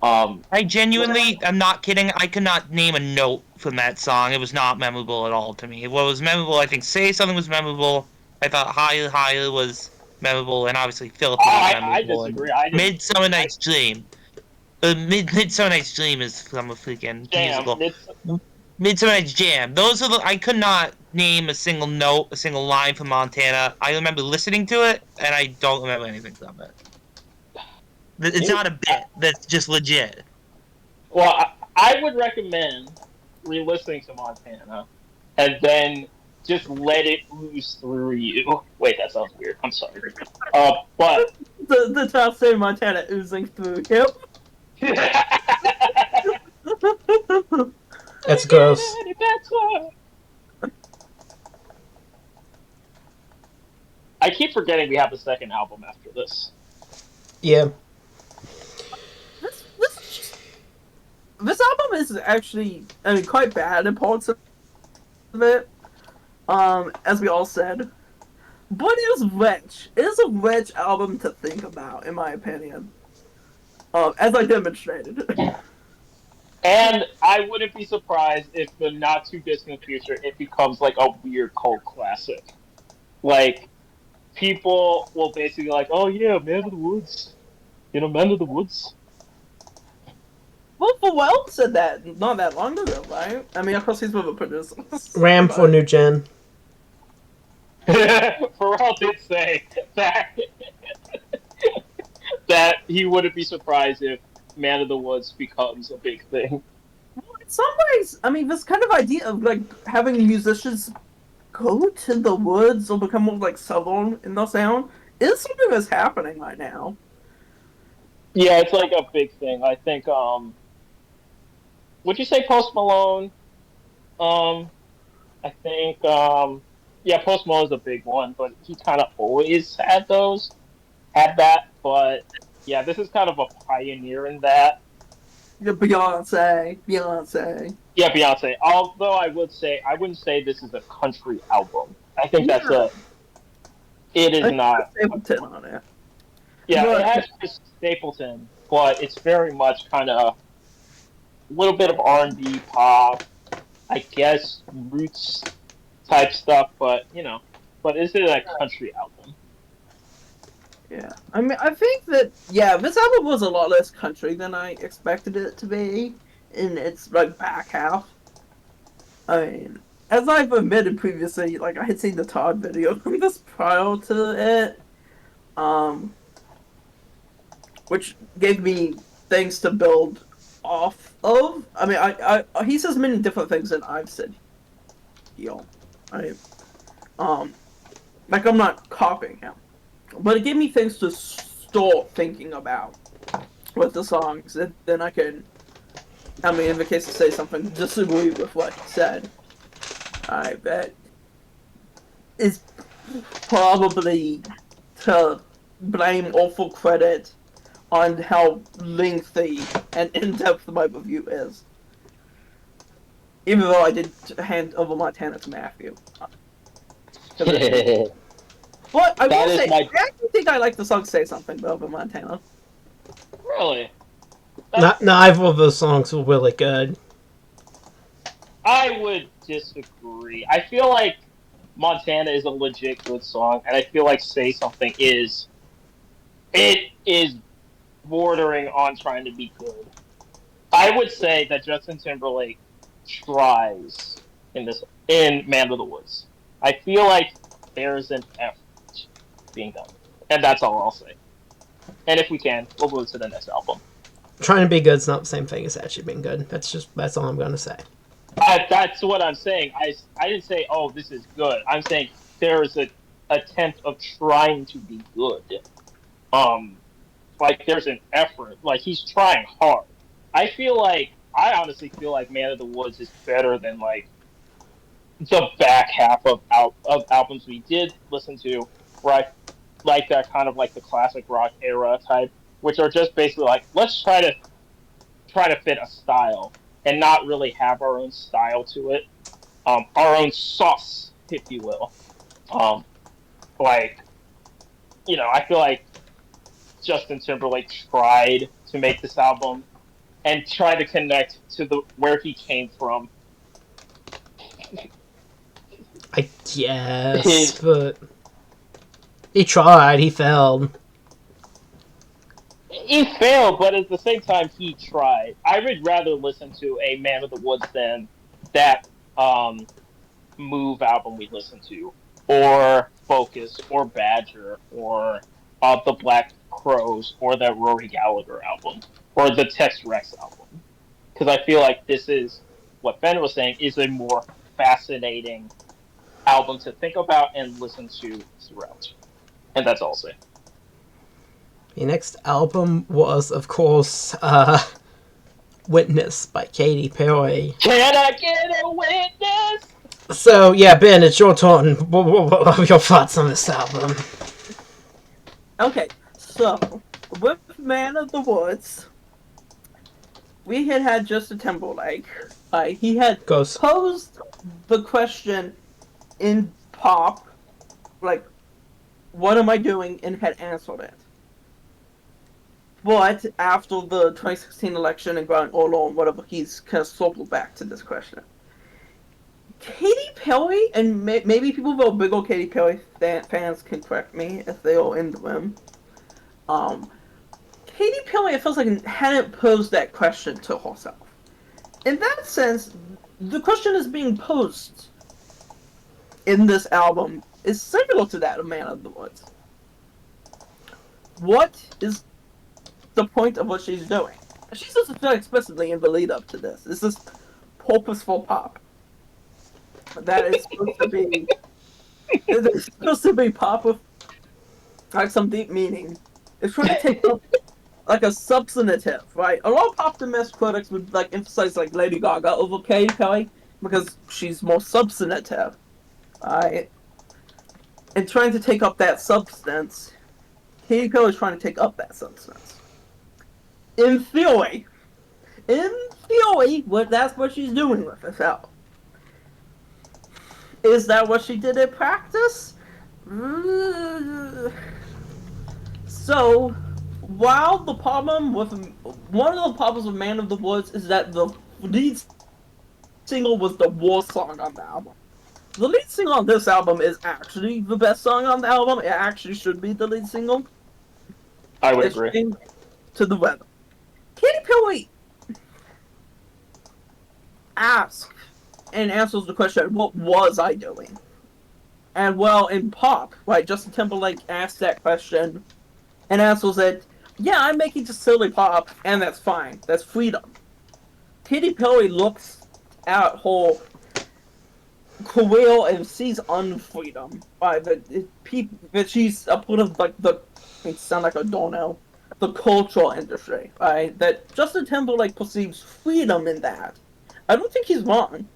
I genuinely, I'm not kidding, I could not name a note from that song. It was not memorable at all to me. What was memorable, I think Say Something was memorable. I thought Higher was memorable, and obviously Filthy was memorable. I disagree. Midsummer Night's Dream. Midsummer Night's Dream is from a freaking musical. Midsummer Night's Jam. Those are I could not name a single note, a single line from Montana. I remember listening to it, and I don't remember anything from it. It's not a bit. That's just legit. Well, I would recommend re-listening to Montana, and then just let it ooze through you. Wait, that sounds weird. I'm sorry. But the top say Montana oozing through him. That's gross. I keep forgetting we have a second album after this. Yeah. This album is actually, I mean, quite bad in parts of it, as we all said. But it is rich. It is a rich album to think about, in my opinion. As I demonstrated. And I wouldn't be surprised if the not too distant future it becomes like a weird cult classic. Like, people will basically like, oh yeah, Man of the Woods. You know, Man of the Woods? Well, Pharrell said that not that long ago, right? I mean, of course he's with a producer. Ram for New Gen. But Pharrell did say that that he wouldn't be surprised if Man of the Woods becomes a big thing. Well, in some ways, I mean, this kind of idea of like having musicians go to the woods or become more like southern in the sound is something that's happening right now. Yeah, it's like a big thing. I think. Would you say Post Malone? Um, I think. Yeah, Post Malone's a big one, but he kind of always had that. But yeah, this is kind of a pioneer in that. Yeah, Beyonce. Yeah, Beyonce. Although I wouldn't say this is a country album. I think Yeah. it is I not. Stapleton on it. Yeah, But- it has just Stapleton, but it's very much kind of a little bit of R&B pop, I guess roots type stuff. But but is it a country album? Yeah, I mean, I think that this album was a lot less country than I expected it to be in its like back half. I mean, as I've admitted previously, like I had seen the Todd video from this prior to it, which gave me things to build off of. I mean, he says many different things than I've said. Like I'm not copying him. But it gave me things to start thinking about with the songs, and then I can, I mean, in the case to say something, disagree with what he said. I bet is probably to blame or full credit on how lengthy and in-depth my review is. Even though I did hand over Montana to Matthew. But I will say, I actually think I like the song "Say Something" by Over Montana. Really? Neither of those songs were really good. I would disagree. I feel like Montana is a legit good song, and I feel like "Say Something" is bordering on trying to be good. I would say that Justin Timberlake tries in Man of the Woods. I feel like there's an effort being done, and that's all I'll say. And if we can, we'll move to the next album. Trying to be good is not the same thing as actually being good. That's all I'm gonna say. That's what I'm saying. I didn't say, oh, this is good. I'm saying there is an attempt of trying to be good. Like there's an effort. Like he's trying hard. I honestly feel like Man of the Woods is better than like the back half of albums we did listen to, where I like that kind of like the classic rock era type, which are just basically like, let's try to fit a style and not really have our own style to it, our own sauce, if you will. I feel like Justin Timberlake tried to make this album and try to connect to where he came from. I guess, but he tried. He failed. He failed, but at the same time, he tried. I would rather listen to a Man of the Woods than that Move album we listened to, or Focus, or Badger, or the Black Crows, or that Rory Gallagher album, or the Tex Rex album. Because I feel like this is, what Ben was saying, is a more fascinating album to think about and listen to throughout. And that's all I'll say. The next album was, of course, Witness by Katy Perry. Can I get a witness? So, yeah, Ben, it's your turn. What are your thoughts on this album? Okay, so with Man of the Woods, we had Justin Timberlake. He had posed the question in pop, like, what am I doing, and had answered it. But after the 2016 election and going all on, whatever, he's kind of circled back to this question. Katy Perry, and maybe people who are bigger Katy Perry fans can correct me if they are into him. Katy Perry, it feels like, hadn't posed that question to herself. In that sense, the question is being posed in this album is similar to that of Man of the Woods. What is the point of what she's doing? She says it very explicitly in the lead up to this. This is purposeful pop. That is supposed to be. It's supposed to be pop with like some deep meaning. It's trying to take up like a substantive, right? A lot of pop domestic critics would like emphasize like Lady Gaga over Katy Perry because she's more substantive, right? And trying to take up that substance, Katy Perry is trying to take up that substance. In theory, that's what she's doing with this album. Is that what she did in practice? So, while the problem with one of the problems with Man of the Woods is that the lead single was the worst song on the album. The lead single on this album is actually the best song on the album. It actually should be the lead single. I would agree. Changed to the weather. Katy Perry asked and answers the question, what was I doing? And well, in pop, right, Justin Timberlake asked that question and answers it, yeah, I'm making just silly pop, and that's fine. That's freedom. Katy Perry looks at her career and sees unfreedom. That she's a part of, like, it sounds like I don't know, the cultural industry, right? That Justin Timberlake perceives freedom in that. I don't think he's wrong.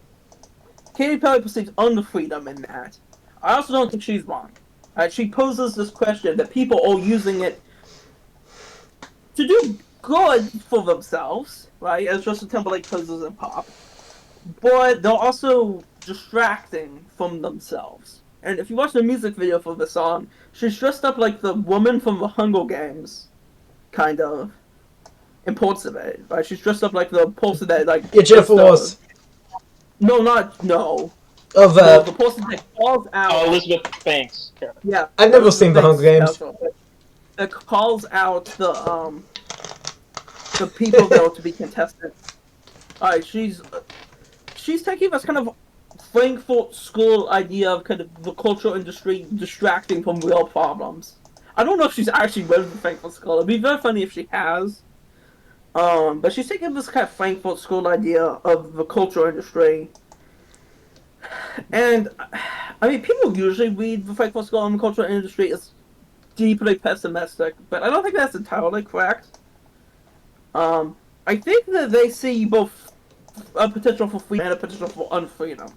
Katy Perry perceives unfreedom in that. I also don't think she's wrong. She poses this question that people are using it to do good for themselves, right? As Justin Timberlake poses in pop. But they're also distracting from themselves. And if you watch the music video for the song, she's dressed up like the woman from the Hunger Games, kind of. In parts of it, right? She's dressed up like the person that, like... Yeah, Jennifer Lawrence. No. Of, the person that calls out... Oh, Elizabeth Banks. Yeah. I've never seen the Hunger Games. It calls out the people that are to be contested. Alright, she's taking this kind of Frankfurt School idea of kind of the cultural industry distracting from real problems. I don't know if she's actually read the Frankfurt School. It'd be very funny if she has. But she's taking this kind of Frankfurt School idea of the cultural industry. And, I mean, people usually read the Frankfurt School and the cultural industry as deeply pessimistic, but I don't think that's entirely correct. I think that they see both a potential for freedom and a potential for unfreedom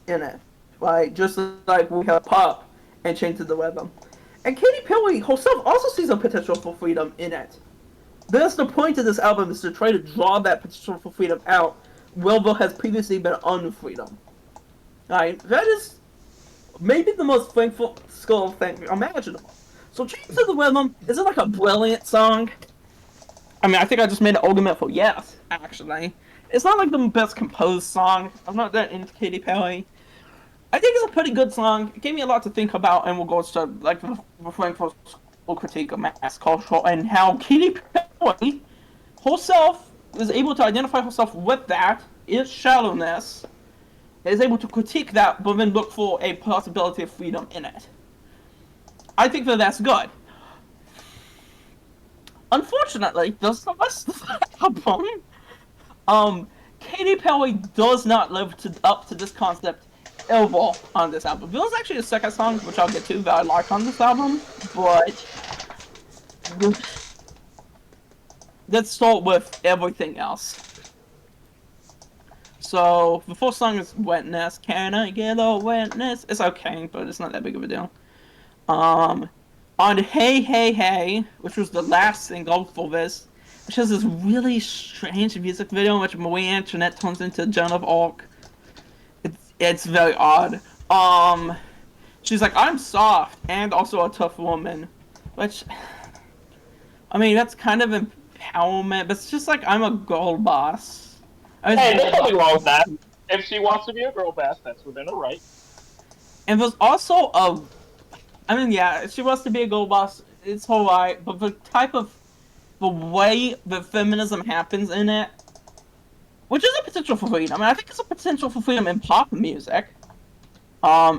in it, right? Just like we have pop and Chained to the Rhythm. And Katy Perry herself also sees a potential for freedom in it. That's the point of this album, is to try to draw that potential for freedom out where there has previously been unfreedom. Right? That is maybe the most Frankfurt School thing imaginable. So Chained to the Rhythm, is it like a brilliant song? I mean, I think I just made an argument for yes, actually. It's not like the best composed song. I'm not that into Katy Perry. I think it's a pretty good song. It gave me a lot to think about in regards to, like, the Frankfurt School critique of mass culture and how Katy Perry herself is able to identify herself with that, its shallowness, is able to critique that, but then look for a possibility of freedom in it. I think that that's good. Unfortunately, the rest of the album, Katy Perry does not live up to this concept ever on this album. There's actually a second song, which I'll get to, that I like on this album, but let's start with everything else. So, the first song is Witness. Can I get a witness? It's okay, but it's not that big of a deal. On Hey Hey Hey, which was the last single for this, which has this really strange music video in which Marie Antoinette turns into Joan of Arc. It's very odd. She's like, I'm soft and also a tough woman, which, I mean, that's kind of empowerment, but it's just like, I'm a girl boss. Hey, there's nothing wrong with that. If she wants to be a girl boss, that's within her right. And there's also I mean, yeah, if she wants to be a girl boss, it's alright, but the way that feminism happens in it, which is a potential for freedom. I mean, I think it's a potential for freedom in pop music.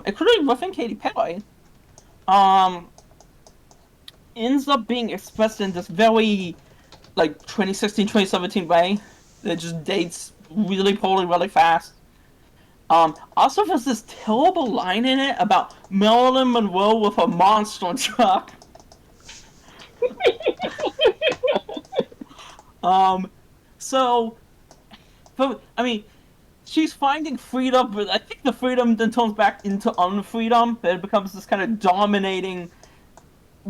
including within Katy Perry, um, ends up being expressed in this very, like, 2016, 2017 way that just dates really poorly, really fast. Also there's this terrible line in it about Marilyn Monroe with a monster truck. So, but, I mean, she's finding freedom, but I think the freedom then turns back into unfreedom. It becomes this kind of dominating,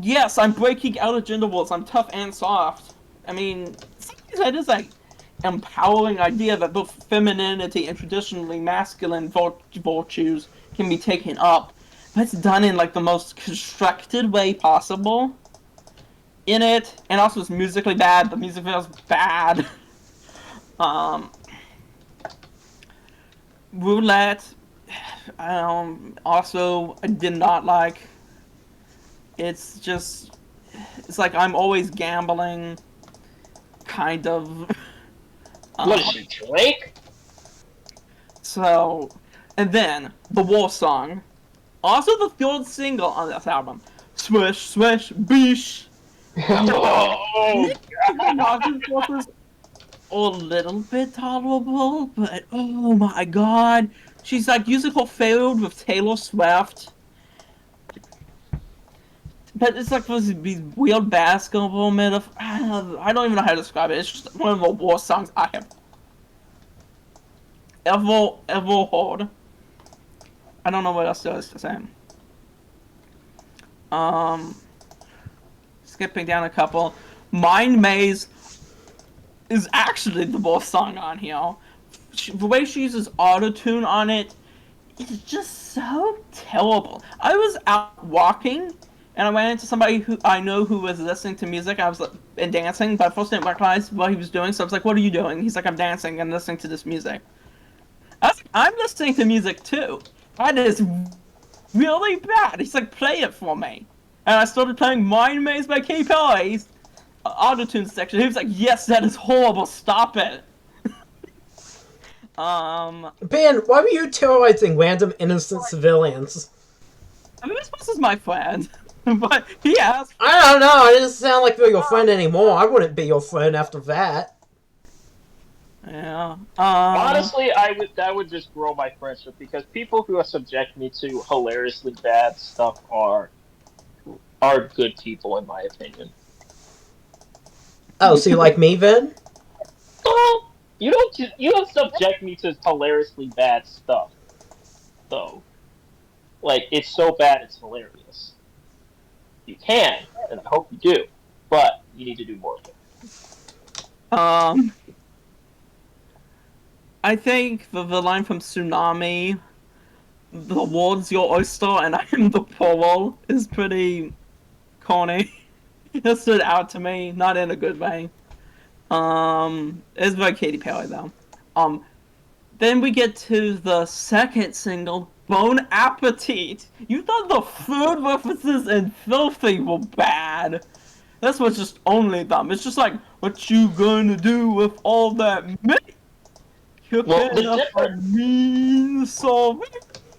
yes, I'm breaking out of gender roles, I'm tough and soft. I mean, sometimes that is like empowering idea that both femininity and traditionally masculine virtues can be taken up, but it's done in like the most constructed way possible. In it, and also it's musically bad. The music feels bad. Roulette, also I did not like. It's just, it's like I'm always gambling, kind of. What did she drink? So, and then the war song, also the third single on this album, Swish Swish Beesh. Oh, Was a little bit tolerable, but oh my god, she's like musical failed with Taylor Swift. But it's like these weird basketball metaphor. I don't even know how to describe it. It's just one of the worst songs I have ever heard. I don't know what else there is to say. Skipping down a couple. Mind Maze is actually the worst song on here. The way she uses autotune on it is just so terrible. I was out walking and I ran into somebody who I know who was listening to music. I was like, and dancing, but I first didn't recognize what he was doing. So I was like, "What are you doing?" He's like, "I'm dancing and listening to this music." I was like, "I'm listening to music too. That is really bad." He's like, "Play it for me." And I started playing Mind Maze by Katy Perry's autotune section. He was like, "Yes, that is horrible. Stop it." Ben, why were you terrorizing random innocent civilians? I mean, this is my friend, but he asked. I don't know. It doesn't sound like you're your friend anymore. I wouldn't be your friend after that. Yeah. honestly, that would just grow my friendship because people who subject me to hilariously bad stuff are good people in my opinion. Oh, so you like me, then? Well, you don't subject me to hilariously bad stuff, though. Like it's so bad it's hilarious. You can, and I hope you do, but you need to do more of it. I think the line from Tsunami, "The world's your oyster and I am the pearl," is pretty corny. It stood out to me, not in a good way. It's by Katy Perry though. Then we get to the second single, Bon Appetit. You thought the food references in Filthy were bad. This was just only them. It's just like, what you gonna do with all that meat? Cooking up a mean soul.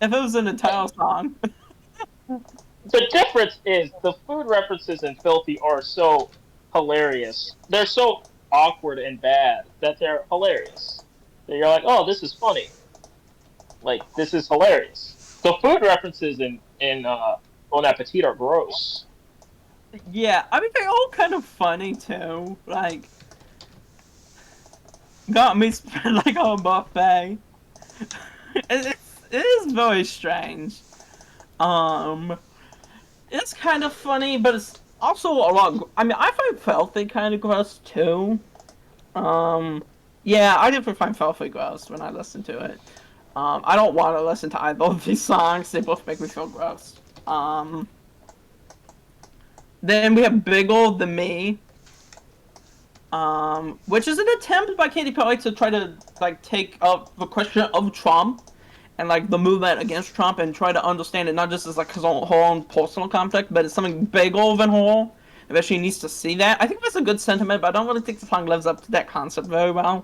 If it was an entire song. The difference is the food references in Filthy are so hilarious. They're so awkward and bad that they're hilarious. That you're like, oh, this is funny. Like, this is hilarious. The food references in Bon Appetit are gross. Yeah, I mean, they're all kind of funny, too. Like, got me spread like a buffet. It is very strange. It's kind of funny, but it's also a lot. I mean, I find Filthy kind of gross too. Yeah, I definitely find Filthy gross when I listen to it. I don't want to listen to either of these songs. They both make me feel gross. Then we have Bigger Than Me, which is an attempt by Katy Perry to try to like take up the question of Trump and like the movement against Trump and try to understand it not just as like her own personal conflict, but it's something bigger than her. And that she needs to see that. I think that's a good sentiment, but I don't really think the song lives up to that concept very well.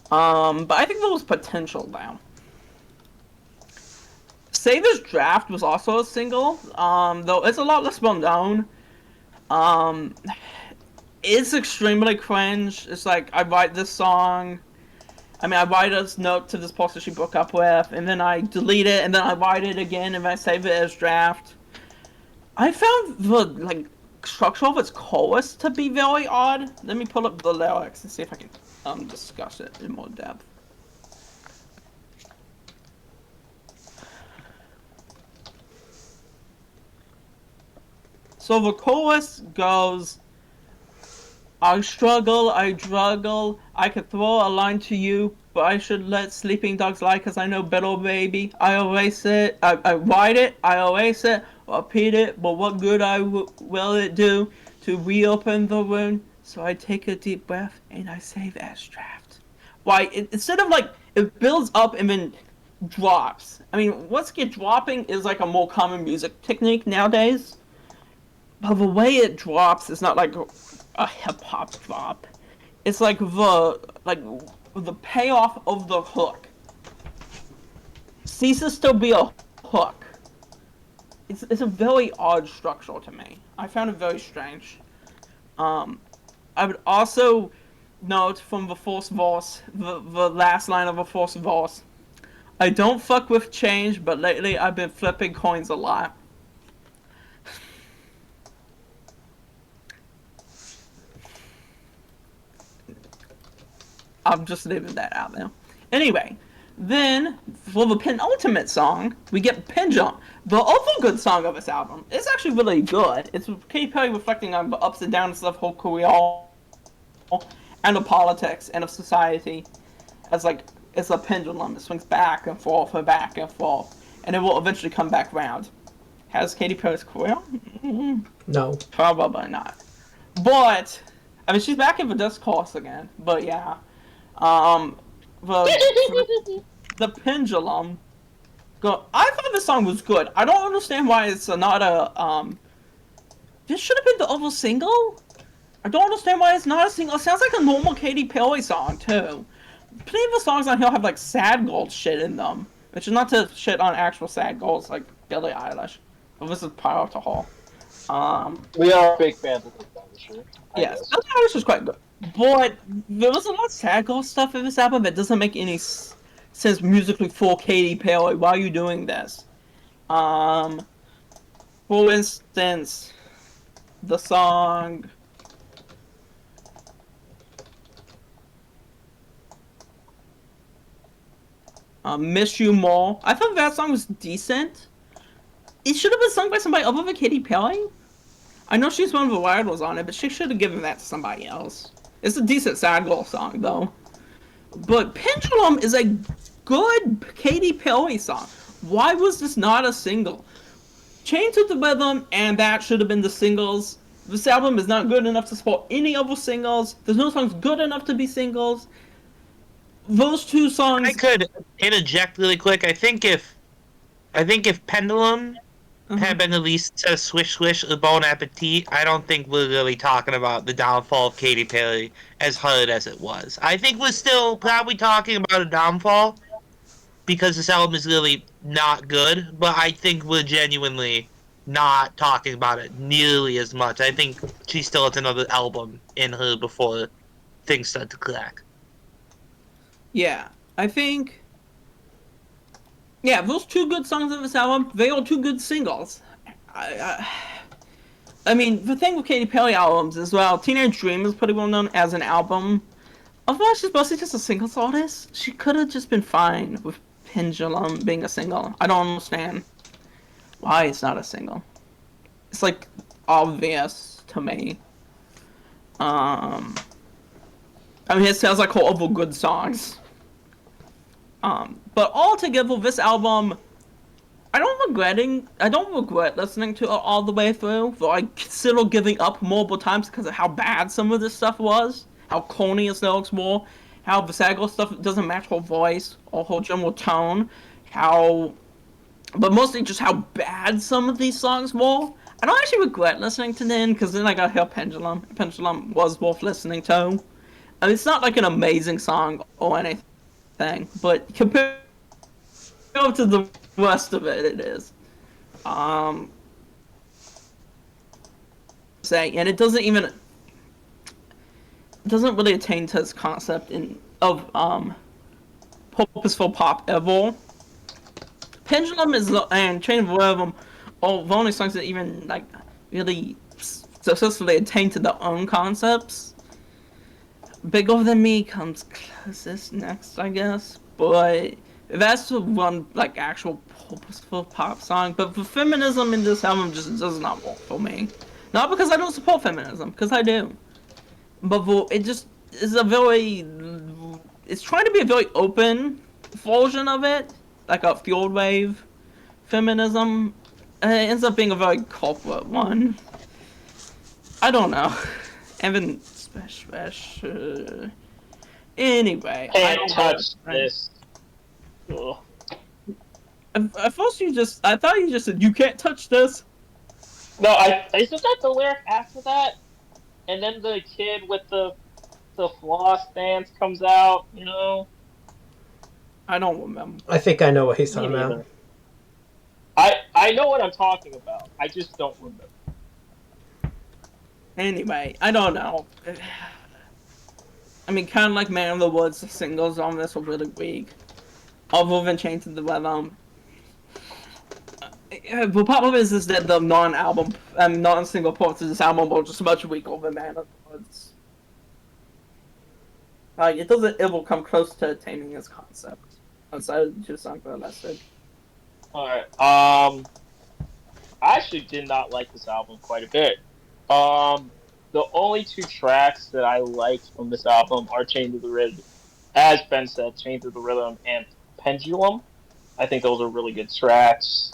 But I think there was potential now. Saber's Draft was also a single, though it's a lot less well known. It's extremely cringe. It's like, I write this song, I write a note to this person she broke up with, and then I delete it, and then I write it again, and I save it as draft. I found the, structure of its chorus to be very odd. Let me pull up the lyrics and see if I can, discuss it in more depth. So the chorus goes, I struggle, I druggle, I could throw a line to you, but I should let sleeping dogs lie, cause I know better, baby. I erase it, I write it, I erase it, repeat it, but what good will it do to reopen the wound? So I take a deep breath, and I save as draft. Why, instead of, it builds up and then drops. What's dropping is, a more common music technique nowadays. But the way it drops is not like a hip-hop drop. It's the payoff of the hook ceases to be a hook. It's a very odd structure to me. I found it very strange. I would also note from the first verse, the last line of the first verse, I don't fuck with change, but lately I've been flipping coins a lot. I'm just leaving that out there. Anyway, then, for the penultimate song, we get Pendulum, the other good song of this album. It's actually really good. It's Katy Perry reflecting on the ups and downs of her career, and the politics, and of society. It's a pendulum. It swings back and forth, and back and forth, and it will eventually come back round. Has Katy Perry's career? No. Probably not. But, she's back in the discourse again, but yeah. The Pendulum. I thought this song was good. I don't understand why it's not a, this should have been the other single? I don't understand why it's not a single. It sounds like a normal Katy Perry song, too. Plenty of the songs on here have, sad girl shit in them. Which is not to shit on actual sad girls like Billie Eilish. But this is prior to her. We are big fans of this, sure. Yes, Billie Eilish was quite good. But there was a lot of sad girl stuff in this album that doesn't make any sense musically for Katy Perry. Why are you doing this? For instance, the song Miss You More. I thought that song was decent. It should have been sung by somebody other than Katy Perry. I know she's one of the rivals on it, but she should have given that to somebody else. It's a decent sad girl song, though. But Pendulum is a good Katy Perry song. Why was this not a single? Chain to the Rhythm and that should have been the singles. This album is not good enough to support any other singles. There's no songs good enough to be singles. Those two songs... I could interject really quick. I think if Pendulum had been released to Swish Swish or Bon Appetit, I don't think we're really talking about the downfall of Katy Perry as hard as it was. I think we're still probably talking about a downfall because this album is really not good, but I think we're genuinely not talking about it nearly as much. I think she still has another album in her before things start to crack. Yeah, I think... Yeah, those two good songs on this album, they are two good singles. I mean, the thing with Katy Perry albums as well, Teenage Dream is pretty well known as an album. Although she's mostly just a singles artist, she could have just been fine with Pendulum being a single. I don't understand why it's not a single. It's obvious to me. It sounds like all of good songs. But altogether, this album, I don't regret listening to it all the way through, though I consider giving up multiple times because of how bad some of this stuff was, how corny its lyrics were, how the sad girl stuff doesn't match her voice or her general tone, but mostly just how bad some of these songs were. I don't actually regret listening to them, because then I got to hear Pendulum. Pendulum was worth listening to. It's not an amazing song or anything, but compared Go to the rest of it. It is. And it doesn't really attain to its concept of purposeful pop ever. Pendulum and Chain of Rhythm are the only songs that even like really successfully attain to their own concepts. Bigger Than Me comes closest next, I guess, but that's the one like actual purposeful pop song. But the feminism in this album just does not work for me. Not because I don't support feminism, because I do, but it just is it's trying to be a very open version of it, like a field wave feminism. And it ends up being a very corporate one. I don't know. Evan anyway, I Can't touch this. Ugh. At first I thought you just said you can't touch this. No, isn't that the lyric after that? And then the kid with the floss dance comes out, you know? I don't remember. I think I know what he's Me talking about. neither. I know what I'm talking about. I just don't remember. Anyway, I don't know. I mean, kind of like Man of the Woods, the singles on this are really weak. Other than Chained to the Rhythm. The problem is that the non-album, non-single parts of this album are just much weaker than Man of the Woods. It doesn't ever come close to attaining its concept. Outside of just Unlisted. Alright, I actually did not like this album quite a bit. The only two tracks that I liked from this album are Chained to the Rhythm, as Ben said, Chained to the Rhythm and Pendulum. I think those are really good tracks.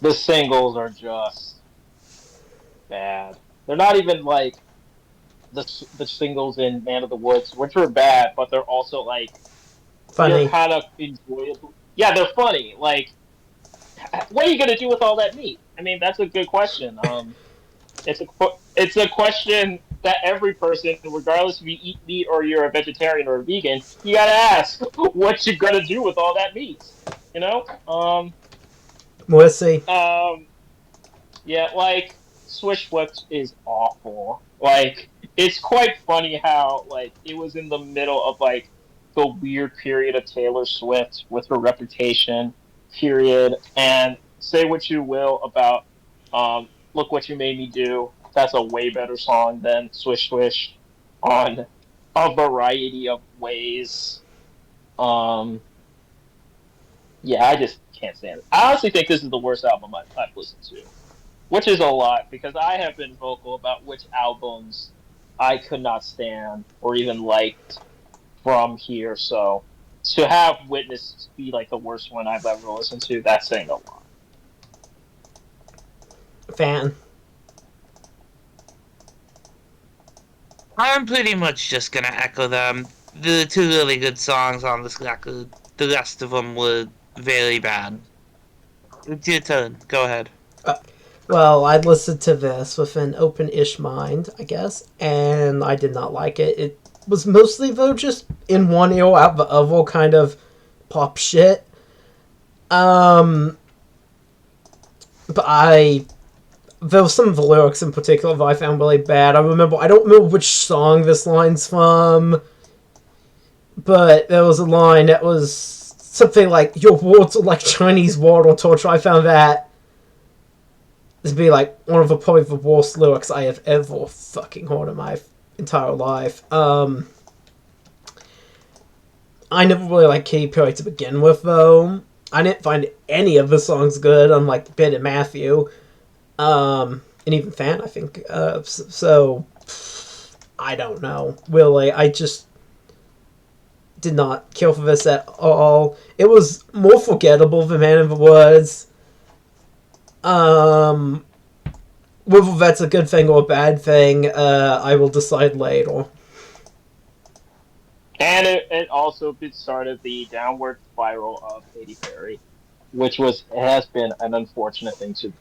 The singles are just bad. They're not even like the singles in Man of the Woods, which are bad, but they're also like Funny. they're kind of enjoyable. Yeah, they're funny. Like, what are you gonna do with all that meat? I mean, that's a good question. It's a question that every person, regardless if you eat meat or you're a vegetarian or a vegan, you gotta ask what you gonna do with all that meat. You know? We'll see. Yeah, like Swish Swift is awful. Like, it's quite funny how like it was in the middle of like the weird period of Taylor Swift with her reputation period, and say what you will about Look What You Made Me Do. That's a way better song than Swish Swish on a variety of ways. Yeah, I just can't stand it. I honestly think this is the worst album I've listened to, which is a lot because I have been vocal about which albums I could not stand or even liked from here. So to have Witness be like the worst one I've ever listened to, that's saying a lot. Fan. I'm pretty much just gonna echo them. The two really good songs on this record, the rest of them were very bad. It's your turn. Go ahead. Well, I listened to this with an open-ish mind, I guess, and I did not like it. It was mostly, though, just in one ear out the other kind of pop shit. But there were some of the lyrics in particular that I found really bad. I don't remember which song this line's from, but there was a line that was something like, your words are like Chinese water torture. I found that to be like one of probably the worst lyrics I have ever fucking heard in my entire life. I never really liked Katy Perry to begin with, though. I didn't find any of the songs good, unlike Ben and Matthew. And even Fan, I think. So, I don't know. Really, I just did not care for this at all. It was more forgettable than Man of the Woods. Whether that's a good thing or a bad thing, I will decide later. And it also started the downward spiral of Katy Perry, which has been an unfortunate thing to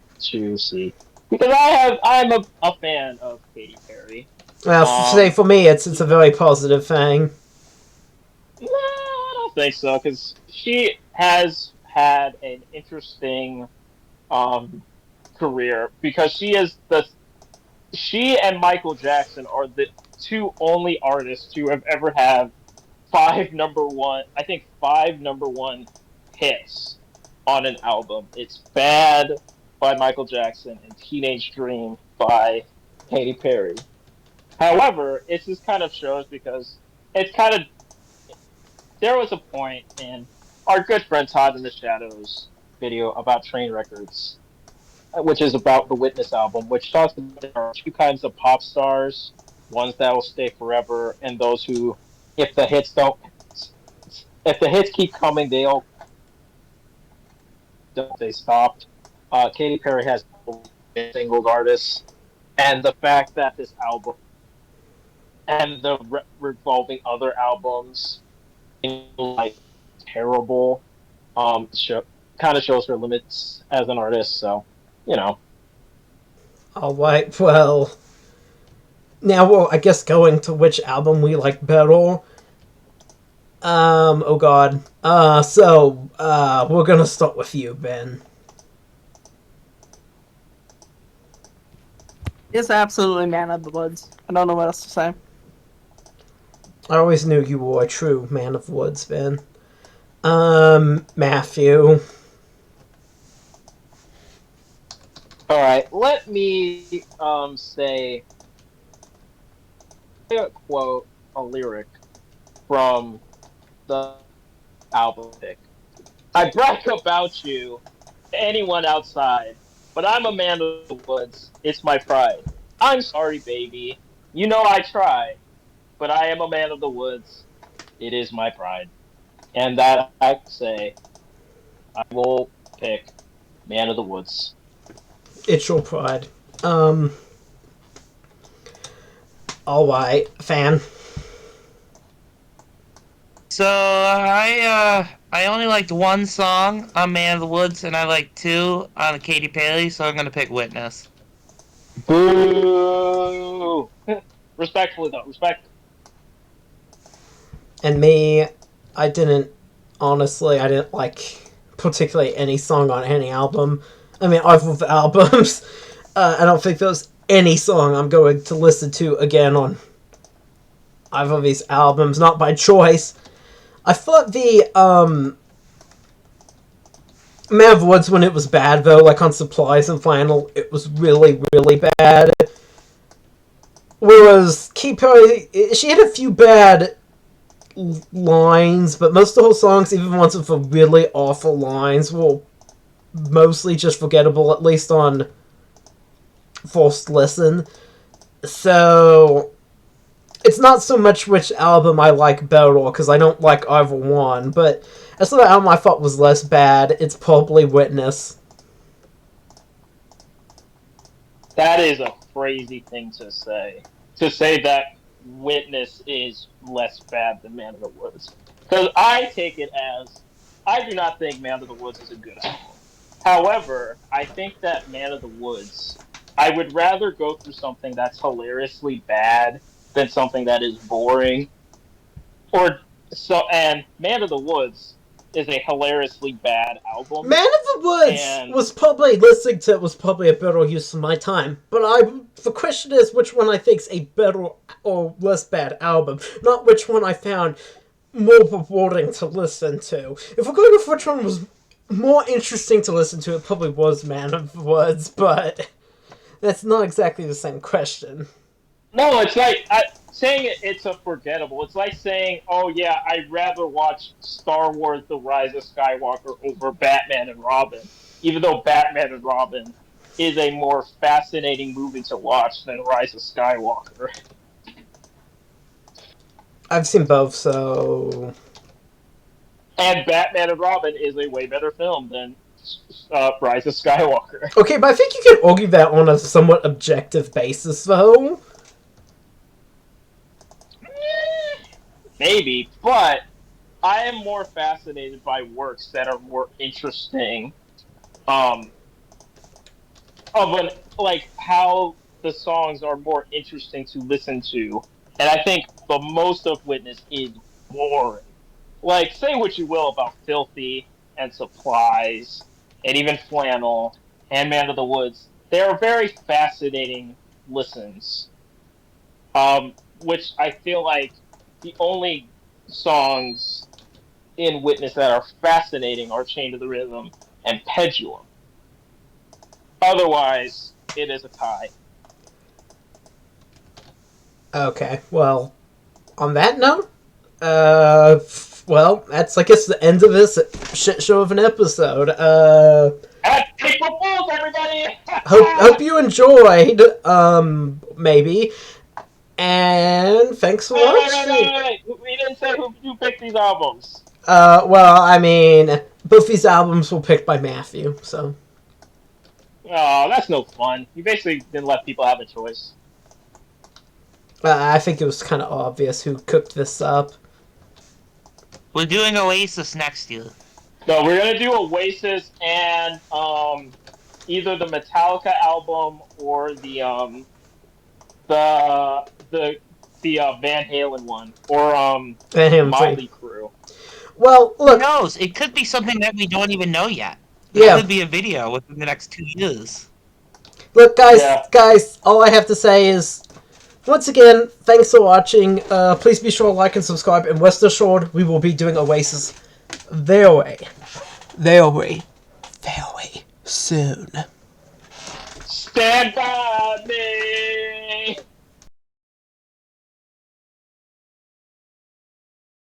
see. Because I'm a fan of Katy Perry. Say for me, it's a very positive thing. No, I don't think so, because she has had an interesting career because she and Michael Jackson are the two only artists to have ever had five number one hits on an album. It's Bad by Michael Jackson and Teenage Dream by Katy Perry. However, it just kind of shows because it's kind of there was a point in our good friend Todd in the Shadows video about Train Records, which is about the Witness album, which talks about there are two kinds of pop stars, ones that will stay forever, and those who, if the hits keep coming, they stopped. Katy Perry has been single artists, and the fact that this album and the revolving other albums, like terrible, kind of shows her limits as an artist. So, you know. Alright, well. Now we're, I guess, going to which album we like better. Oh god. We're gonna start with you, Ben. It's absolutely Man of the Woods. I don't know what else to say. I always knew you were a true man of woods, Ben. Matthew. Alright, let me say a quote, a lyric from the album pick. I brag about you to anyone outside, but I'm a man of the woods. It's my pride. I'm sorry, baby. You know I try, but I am a man of the woods. It is my pride. And that I say, I will pick Man of the Woods. It's your pride. Alright, fan. So I only liked one song on Man of the Woods, and I liked two on Katy Perry, so I'm gonna pick Witness. Boo! Respectfully though, respect. And me, I didn't like particularly any song on any album. I mean, either of the albums. I don't think there's any song I'm going to listen to again on either of these albums, not by choice. I thought the, Man of the Woods, when it was bad, though, like on Supplies and Flannel, it was really, really bad. Whereas Katy Perry, she had a few bad lines, but most of the whole songs, even ones with the really awful lines, were mostly just forgettable, at least on first listen. So it's not so much which album I like better, because I don't like either one, but as for the album I thought was less bad, it's probably Witness. That is a crazy thing to say. To say that Witness is less bad than Man of the Woods. Because I take it as, I do not think Man of the Woods is a good album. However, I think that Man of the Woods, I would rather go through something that's hilariously bad than something that is boring. And Man of the Woods is a hilariously bad album. Man of the Woods was probably, listening to it was probably a better use of my time. But the question is which one I think's a better or less bad album, not which one I found more rewarding to listen to. If we're going with which one was more interesting to listen to, it probably was Man of the Woods, but that's not exactly the same question. No, it's like saying it's a forgettable. It's like saying, "Oh yeah, I'd rather watch Star Wars: The Rise of Skywalker over Batman and Robin," even though Batman and Robin is a more fascinating movie to watch than Rise of Skywalker. I've seen both, so. And Batman and Robin is a way better film than Rise of Skywalker. Okay, but I think you can argue that on a somewhat objective basis, though. Maybe, but I am more fascinated by works that are more interesting. Like how the songs are more interesting to listen to, and I think the most of Witness is boring. Like, say what you will about Filthy and Supplies, and even Flannel and Man of the Woods. They are very fascinating listens. Which I feel like the only songs in Witness that are fascinating are Chained to the Rhythm and Pendulum. Otherwise, it is a tie. Okay, well, on that note, well, that's, I guess, the end of this shit show of an episode. April Fools, everybody! Hope you enjoyed, maybe. And thanks for watching. Wait. We didn't say who picked these albums. Well, I mean, both these albums were picked by Matthew, so. Oh, that's no fun. You basically didn't let people have a choice. I think it was kind of obvious who cooked this up. We're doing Oasis next year. No, we're gonna do Oasis and either the Metallica album or the Van Halen one or Van Halen Motley Crue. Well, Who look. knows? It could be something that we don't even know yet. Yeah. It could be a video within the next 2 years. Look, guys, Yeah. all I have to say is, once again, thanks for watching. Please be sure to like and subscribe, and rest assured, we will be doing Oasis very soon. Stand by me.